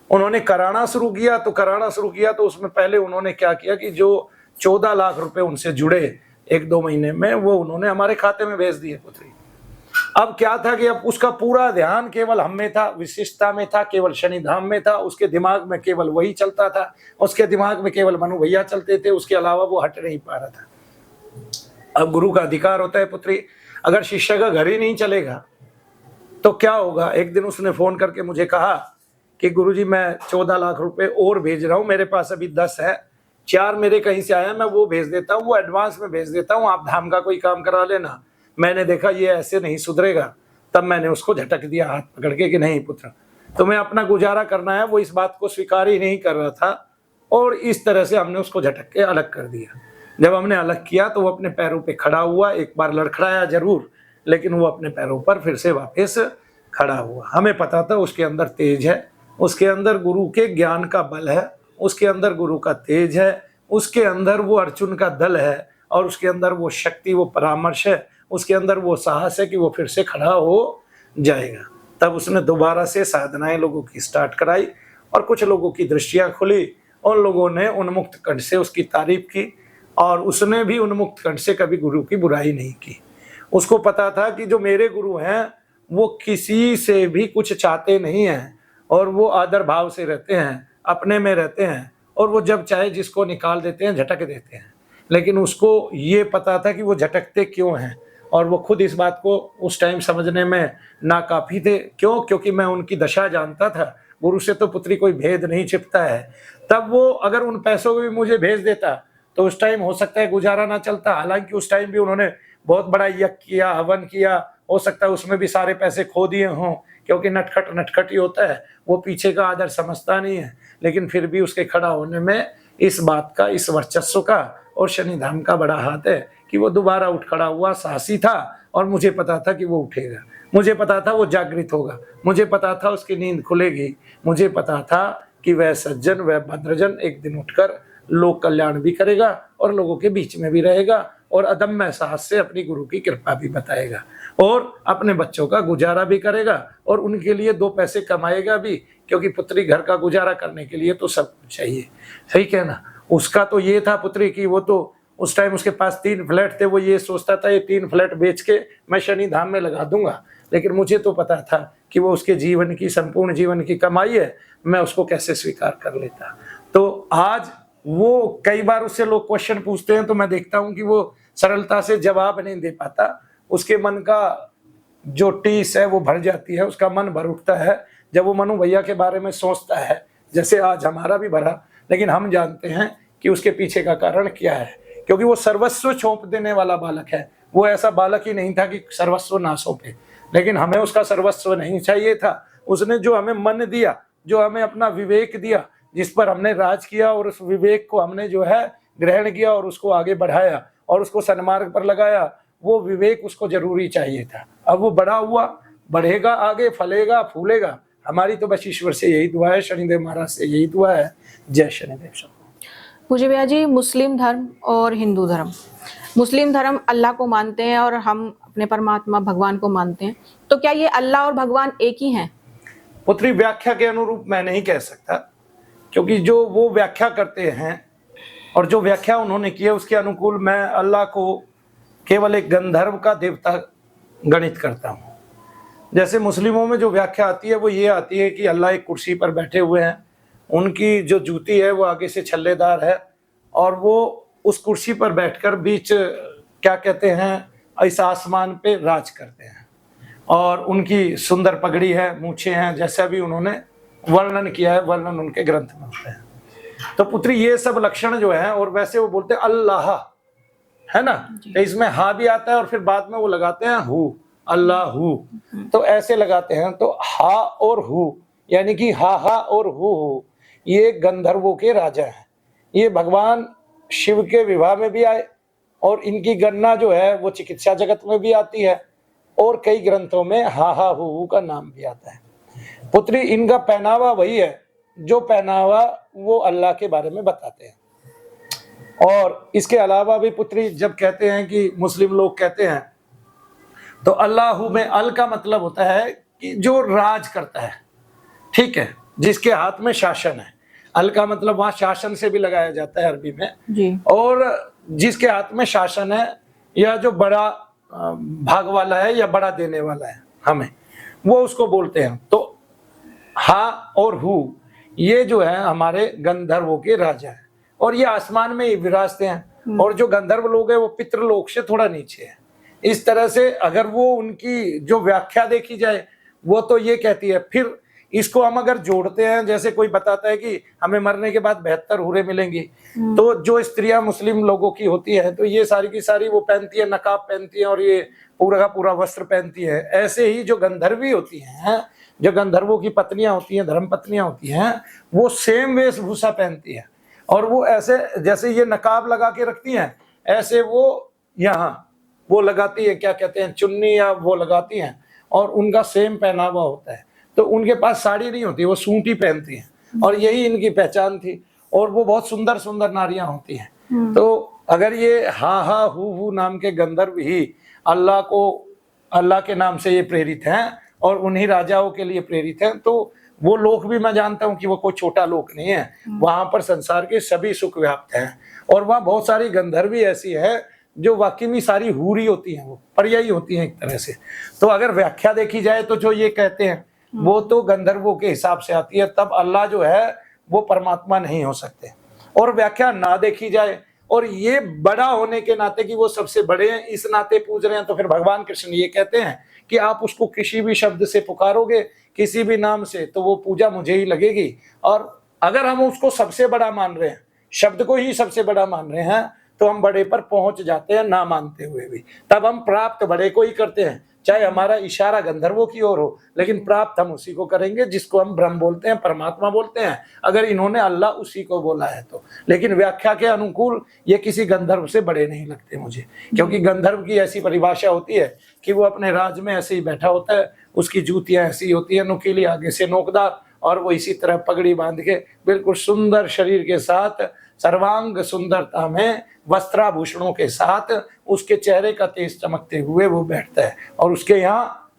उन्होंने कराना शुरू किया तो उसमें पहले उन्होंने क्या किया कि जो 14 लाख रुपए उनसे जुड़े 1-2 महीने में, वो उन्होंने हमारे खाते में भेज दिए पुत्री। अब क्या था कि अब उसका पूरा ध्यान केवल हम में था, विशिष्टता में था, केवल शनि धाम में था, उसके दिमाग में केवल वही चलता था, उसके दिमाग में केवल मनु भैया चलते थे, उसके अलावा वो हट नहीं पा रहा था। अब गुरु का अधिकार होता है पुत्री, अगर शिष्य का घर ही नहीं चलेगा तो क्या होगा। एक दिन उसने फोन करके मुझे कहा कि गुरुजी, मैं 14 लाख रुपए और भेज रहा हूँ, मेरे पास अभी 10 है, 4 मेरे कहीं से आया, मैं वो भेज देता हूँ, वो एडवांस में भेज देता हूँ, आप धाम का कोई काम करा लेना। मैंने देखा ये ऐसे नहीं सुधरेगा, तब मैंने उसको झटक दिया हाथ पकड़ के कि नहीं पुत्र, तुम्हें अपना गुजारा करना है। वो इस बात को स्वीकार ही नहीं कर रहा था, और इस तरह से हमने उसको झटक के अलग कर दिया। जब हमने अलग किया तो वो अपने पैरों पे खड़ा हुआ, एक बार लड़खड़ाया जरूर, लेकिन वो अपने पैरों पर फिर से वापस खड़ा हुआ। हमें पता था उसके अंदर तेज है, उसके अंदर गुरु के ज्ञान का बल है, उसके अंदर गुरु का तेज है, उसके अंदर वो अर्जुन का दल है, और उसके अंदर वो शक्ति, वो परामर्श है, उसके अंदर वो साहस है कि वो फिर से खड़ा हो जाएगा। तब उसने दोबारा से साधनाएं लोगों की स्टार्ट कराई, और कुछ लोगों की दृष्टियां खुली, उन लोगों ने उन्मुक्त कंठ से उसकी तारीफ की, और उसने भी उन्मुक्त कंठ से कभी गुरु की बुराई नहीं की। उसको पता था कि जो मेरे गुरु हैं वो किसी से भी कुछ चाहते नहीं हैं, और वो आदर भाव से रहते हैं, अपने में रहते हैं, और वो जब चाहे जिसको निकाल देते हैं, झटक देते हैं। लेकिन उसको ये पता था कि वो झटकते क्यों हैं, और वो खुद इस बात को उस टाइम समझने में नाकाफी थे। क्यों? क्योंकि मैं उनकी दशा जानता था। गुरु से तो पुत्री कोई भेद नहीं छिपता है। तब वो अगर उन पैसों को भी मुझे भेज देता तो उस टाइम हो सकता है गुजारा ना चलता। हालांकि उस टाइम भी उन्होंने बहुत बड़ा यज्ञ किया, हवन किया, हो सकता है उसमें भी सारे पैसे खो दिए हों, क्योंकि नटखट ही होता है, वो पीछे का आदर समझता नहीं है। लेकिन फिर भी उसके खड़ा होने में इस बात का, इस वर्चस्व का और शनिधाम का बड़ा हाथ है कि वो दोबारा उठ खड़ा हुआ, साहसी था, और मुझे पता था कि वो उठेगा, मुझे पता था वो जागृत होगा, मुझे पता था उसकी नींद खुलेगी, मुझे पता था कि वह सज्जन, वह भद्रजन एक दिन उठकर लोक कल्याण भी करेगा और लोगों के बीच में भी रहेगा, और अदम्य साहस से अपनी गुरु की कृपा भी बताएगा, और अपने बच्चों का गुजारा भी करेगा, और उनके लिए 2 पैसे कमाएगा भी, क्योंकि पुत्री घर का गुजारा करने के लिए तो सब कुछ चाहिए। सही कहना। उसका तो ये था पुत्री की, वो तो उस टाइम उसके पास 3 फ्लैट थे, वो ये सोचता था ये 3 फ्लैट बेच के मैं शनि धाम में लगा दूंगा। लेकिन मुझे तो पता था कि वो उसके जीवन की, संपूर्ण जीवन की कमाई है, मैं उसको कैसे स्वीकार कर लेता। तो आज वो कई बार उससे लोग क्वेश्चन पूछते हैं तो मैं देखता हूं कि वो सरलता से जवाब नहीं दे पाता। उसके मन का जो टीस है वो भर जाती है, उसका मन भर उठता है जब वो मनु भैया के बारे में सोचता है, जैसे आज हमारा भी भरा। लेकिन हम जानते हैं कि उसके पीछे का कारण क्या है, क्योंकि वो सर्वस्व सौंप देने वाला बालक है। वो ऐसा बालक ही नहीं था कि सर्वस्व ना सौंपे, लेकिन हमें उसका सर्वस्व नहीं चाहिए था। उसने जो हमें मन दिया, जो हमें अपना विवेक दिया, जिस पर हमने राज किया, और उस विवेक को हमने जो है ग्रहण किया और उसको आगे बढ़ाया और उसको सन्मार्ग पर लगाया, वो विवेक उसको जरूरी चाहिए था। अब वो बड़ा हुआ, बढ़ेगा, आगे फलेगा, फूलेगा। हमारी तो बस ईश्वर से यही दुआ है, शनिदेव महाराज से यही दुआ है। जय शनिदेव। पूज्य भैया जी, मुस्लिम धर्म और हिंदू धर्म मुस्लिम धर्म अल्लाह को मानते हैं और हम अपने परमात्मा भगवान को मानते हैं, तो क्या ये अल्लाह और भगवान एक ही हैं? पुत्री, व्याख्या के अनुरूप मैं नहीं कह सकता, क्योंकि जो वो व्याख्या करते हैं और जो व्याख्या उन्होंने की है उसके अनुकूल मैं अल्लाह को केवल एक गंधर्व का देवता गणित करता हूँ। जैसे मुस्लिमों में जो व्याख्या आती है वो ये आती है कि अल्लाह एक कुर्सी पर बैठे हुए हैं, उनकी जो जूती है वो आगे से छल्लेदार है और वो उस कुर्सी पर बैठकर बीच क्या कहते हैं इस आसमान पे राज करते हैं, और उनकी सुंदर पगड़ी है, मूछें हैं, जैसा भी उन्होंने वर्णन किया है, वर्णन उनके ग्रंथ में होते हैं। तो पुत्री, ये सब लक्षण जो है, और वैसे वो बोलते हैं अल्लाह, है ना, तो इसमें हा भी आता है और फिर बाद में वो लगाते हैं हु, अल्लाह हु, तो ऐसे लगाते हैं। तो हा और हु यानी कि हा और हु, ये गंधर्वों के राजा हैं। ये भगवान शिव के विवाह में भी आए और इनकी गणना जो है वो चिकित्सा जगत में भी आती है और कई ग्रंथों में हा हु का नाम भी आता है। पुत्री, इनका पहनावा वही है जो पहनावा वो अल्लाह के बारे में बताते हैं। और इसके अलावा भी पुत्री, जब कहते हैं कि मुस्लिम लोग कहते हैं तो अल्लाह में अल का मतलब होता है कि जो राज करता है, ठीक है, जिसके हाथ में शासन है। अल का मतलब वहां शासन से भी लगाया जाता है अरबी में जी। और जिसके हाथ में शासन है या जो बड़ा भाग वाला है या बड़ा देने वाला है हमें, वो उसको बोलते हैं। तो हा और हु ये जो है हमारे गंधर्वों के राजा है और ये आसमान में ही विराजते हैं। और जो गंधर्व लोग हैं वो पितृलोक से थोड़ा नीचे है। इस तरह से अगर वो उनकी जो व्याख्या देखी जाए वो तो ये कहती है। फिर इसको हम अगर जोड़ते हैं, जैसे कोई बताता है कि हमें मरने के बाद 72 हूरें मिलेंगी, तो जो स्त्रियां मुस्लिम लोगों की होती है तो ये सारी की सारी वो पहनती है, नकाब पहनती है और ये पूरा का पूरा वस्त्र पहनती है। ऐसे ही जो गंधर्वी होती हैं, जो गंधर्वों की पत्नियां होती हैं, धर्म पत्नियां होती हैं, वो सेम वेशभूषा पहनती है और वो ऐसे जैसे ये नकाब लगा के रखती हैं, ऐसे वो यहाँ वो लगाती है, क्या कहते हैं, चुन्नी या वो लगाती हैं और उनका सेम पहनावा होता है। तो उनके पास साड़ी नहीं होती, वो सूट ही पहनती हैं और यही इनकी पहचान थी। और वो बहुत सुंदर सुंदर नारियां होती हैं। तो अगर ये हा हु नाम के गंधर्व ही अल्लाह को, अल्लाह के नाम से ये प्रेरित हैं और उन्हीं राजाओं के लिए प्रेरित हैं, तो वो लोक भी मैं जानता हूँ कि वो कोई छोटा लोक नहीं है। वहां पर संसार के सभी सुख व्याप्त हैं और वहाँ बहुत सारी गंधर्वी ऐसी है जो वाकई में सारी हूरी होती हैं, वो पर्यायी होती हैं एक तरह से। तो अगर व्याख्या देखी जाए तो जो ये कहते हैं वो तो गंधर्वों के हिसाब से आती है, तब अल्लाह जो है वो परमात्मा नहीं हो सकते। और व्याख्या ना देखी जाए और ये बड़ा होने के नाते कि वो सबसे बड़े हैं इस नाते पूज रहे हैं, तो फिर भगवान कृष्ण ये कहते हैं कि आप उसको किसी भी शब्द से पुकारोगे, किसी भी नाम से, तो वो पूजा मुझे ही लगेगी। और अगर हम उसको सबसे बड़ा मान रहे हैं, शब्द को ही सबसे बड़ा मान रहे हैं, तो हम बड़े पर पहुंच जाते हैं ना मानते हुए भी। तब हम प्राप्त बड़े को ही करते हैं, चाहे हमारा इशारा गंधर्वों की ओर हो, लेकिन प्राप्त हम उसी को करेंगे जिसको हम ब्रह्म बोलते हैं, परमात्मा बोलते हैं, अगर इन्होंने अल्लाह उसी को बोला है तो। लेकिन व्याख्या के अनुकूल ये किसी गंधर्व से बड़े नहीं लगते मुझे, क्योंकि गंधर्व की ऐसी परिभाषा होती है कि वो अपने राज में ऐसे ही बैठा होता है, उसकी जूतियां ऐसी होती है नुकीली, आगे से नोकदार, और वो इसी तरह पगड़ी बांध के बिल्कुल सुंदर शरीर के साथ, सर्वांग सुंदरता में, वस्त्राभूषणों के साथ, उसके चेहरे का तेज चमकते हुए वो बैठता है। और उसके यहाँ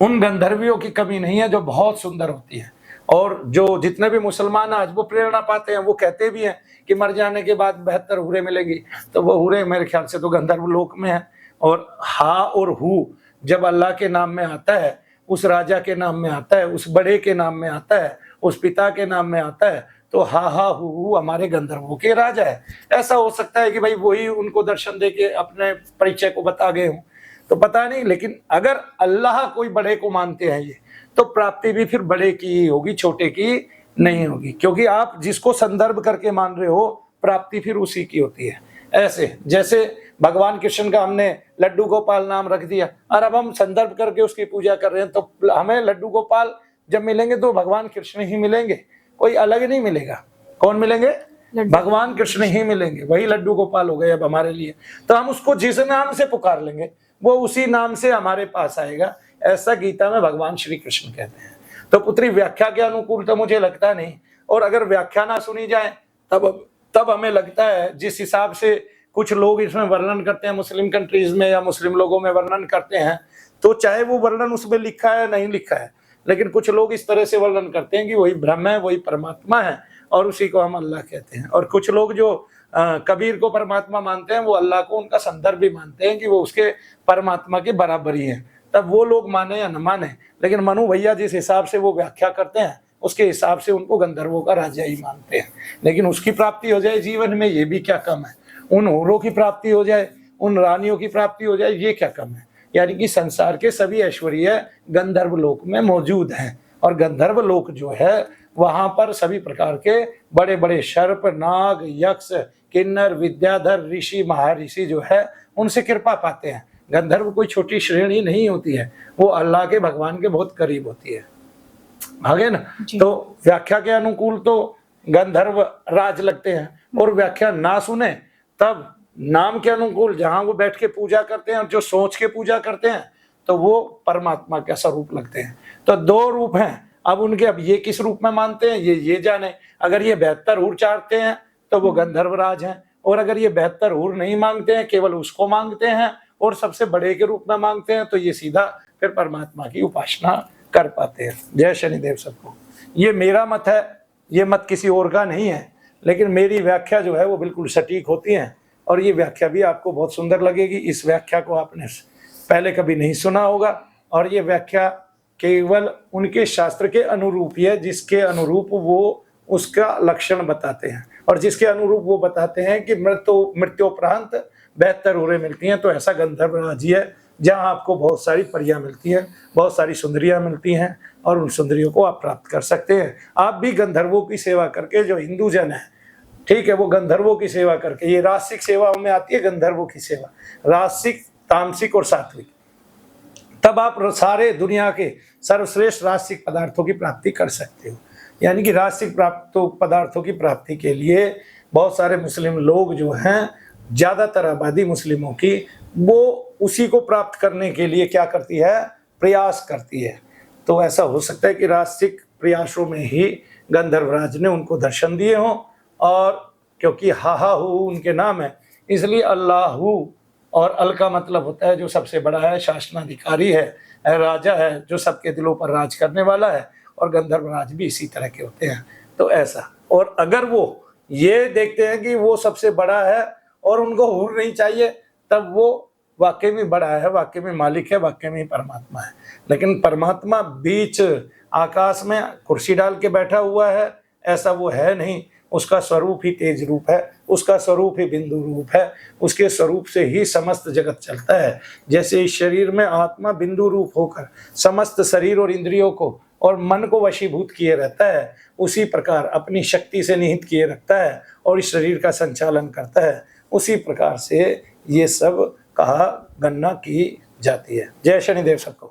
उन गंधर्वियों की कमी नहीं है जो बहुत सुंदर होती है। और जो जितने भी मुसलमान आज वो प्रेरणा पाते हैं, वो कहते भी हैं कि मर जाने के बाद 72 हूरें मिलेंगी, तो वो हूरें मेरे ख्याल से तो गंधर्व लोक में है। और हा और हु जब अल्लाह के नाम में आता है, उस राजा के नाम में आता है, उस बड़े के नाम में आता है, उस पिता के नाम में आता है, तो हा हु हमारे गंधर्वों के राजा है। ऐसा हो सकता है कि भाई वही उनको दर्शन दे के अपने परिचय को बता गए हों, तो पता नहीं। लेकिन अगर अल्लाह कोई बड़े को मानते हैं ये, तो प्राप्ति भी फिर बड़े की ही होगी, छोटे की नहीं होगी, क्योंकि आप जिसको संदर्भ करके मान रहे हो, प्राप्ति फिर उसी की होती है। ऐसे जैसे भगवान कृष्ण का हमने लड्डू गोपाल नाम रख दिया और अब हम संदर्भ करके उसकी पूजा कर रहे हैं, तो हमें लड्डू गोपाल जब मिलेंगे तो भगवान कृष्ण ही मिलेंगे, कोई अलग नहीं मिलेगा। कौन मिलेंगे? भगवान कृष्ण ही मिलेंगे, वही लड्डू गोपाल हो गए अब हमारे लिए। तो हम उसको जिस नाम से पुकार लेंगे वो उसी नाम से हमारे पास आएगा, ऐसा गीता में भगवान श्री कृष्ण कहते हैं। तो पुत्री, व्याख्या के अनुकूल तो मुझे लगता नहीं, और अगर व्याख्या ना सुनी जाए तब हमें लगता है जिस हिसाब से कुछ लोग इसमें वर्णन करते हैं मुस्लिम कंट्रीज में या मुस्लिम लोगों में वर्णन करते हैं, तो चाहे वो वर्णन उसमें लिखा है नहीं लिखा है, लेकिन कुछ लोग इस तरह से वर्णन करते हैं कि वही ब्रह्म है, वही परमात्मा है और उसी को हम अल्लाह कहते हैं। और कुछ लोग जो कबीर को परमात्मा मानते हैं, वो अल्लाह को उनका संदर्भ भी मानते हैं कि वो उसके परमात्मा के बराबर ही है। तब वो लोग माने या न माने, लेकिन मनु भैया जिस हिसाब से वो व्याख्या करते हैं उसके हिसाब से उनको गंधर्वों का राजा ही मानते हैं। लेकिन उसकी प्राप्ति हो जाए जीवन में, ये भी क्या कम है। उन हूरों की प्राप्ति हो जाए, उन रानियों की प्राप्ति हो जाए, ये क्या कम है। यानी कि संसार के सभी ऐश्वर्य गंधर्व लोक में मौजूद हैं। और गंधर्व लोक जो है वहां पर सभी प्रकार के बड़े बड़े सर्प, नाग, यक्ष, किन्नर, विद्याधर, ऋषि, महर्षि जो है उनसे कृपा पाते हैं। गंधर्व कोई छोटी श्रेणी नहीं होती है, वो अल्लाह के भगवान के बहुत करीब होती है। आगे ना, तो व्याख्या के अनुकूल तो गंधर्व राज लगते हैं, और व्याख्या ना सुने तब नाम के अनुकूल जहां वो बैठ के पूजा करते हैं और जो सोच के पूजा करते हैं तो वो परमात्मा का स्वरूप लगते हैं। तो दो रूप हैं। अब उनके अब ये किस रूप में मानते हैं ये जाने। अगर ये 72 हूर चाहते हैं तो वो गंधर्व राज हैं, और अगर ये 72 हूर नहीं मांगते हैं, केवल उसको मांगते हैं और सबसे बड़े के रूप में मांगते हैं, तो ये सीधा फिर परमात्मा की उपासना कर पाते हैं। जय शनिदेव सबको। ये मेरा मत है, ये मत किसी और का नहीं है, लेकिन मेरी व्याख्या जो है वो बिल्कुल सटीक होती है, और ये व्याख्या भी आपको बहुत सुंदर लगेगी। इस व्याख्या को आपने पहले कभी नहीं सुना होगा, और ये व्याख्या केवल उनके शास्त्र के अनुरूप ही है, जिसके अनुरूप वो उसका लक्षण बताते हैं, और जिसके अनुरूप वो बताते हैं कि मृत्योपरांत 72 हूरें मिलती हैं। तो ऐसा गंधर्व राज ही है जहाँ आपको बहुत सारी परियां मिलती हैं, बहुत सारी सुंदरियां मिलती हैं, और उन सुंदरियों को आप प्राप्त कर सकते हैं। आप भी गंधर्वों की सेवा करके, जो हिंदू जन है, ठीक है, वो गंधर्वों की सेवा करके, ये रासिक सेवाओं में आती है गंधर्वों की सेवा, रासिक, तामसिक और सात्विक, तब आप सारे दुनिया के सर्वश्रेष्ठ रासिक पदार्थों की प्राप्ति कर सकते हो। यानी कि रासिक पदार्थों की प्राप्ति के लिए बहुत सारे मुस्लिम लोग जो हैं, ज़्यादातर आबादी मुस्लिमों की, वो उसी को प्राप्त करने के लिए क्या करती है, प्रयास करती है। तो ऐसा हो सकता है कि रासिक प्रयासों में ही गंधर्वराज ने उनको दर्शन दिए हों, और क्योंकि हा हु उनके नाम है, इसलिए अल्लाहु, और अल का मतलब होता है जो सबसे बड़ा है, शासनाधिकारी है, राजा है, जो सबके दिलों पर राज करने वाला है, और गंधर्वराज भी इसी तरह के होते हैं। तो ऐसा, और अगर वो ये देखते हैं कि वो सबसे बड़ा है और उनको हूर नहीं चाहिए, तब वो वाकई में बड़ा है, वाकई में मालिक है, वाकई में परमात्मा है। लेकिन परमात्मा बीच आकाश में कुर्सी डाल के बैठा हुआ है, ऐसा वो है नहीं। उसका स्वरूप ही तेज रूप है, उसका स्वरूप ही बिंदु रूप है, उसके स्वरूप से ही समस्त जगत चलता है। जैसे इस शरीर में आत्मा बिंदु रूप होकर समस्त शरीर और इंद्रियों को और मन को वशीभूत किए रहता है, उसी प्रकार अपनी शक्ति से निहित किए रखता है और इस शरीर का संचालन करता है। उसी प्रकार से ये सब कहा गणना की जाती है। जय शनिदेव सबको।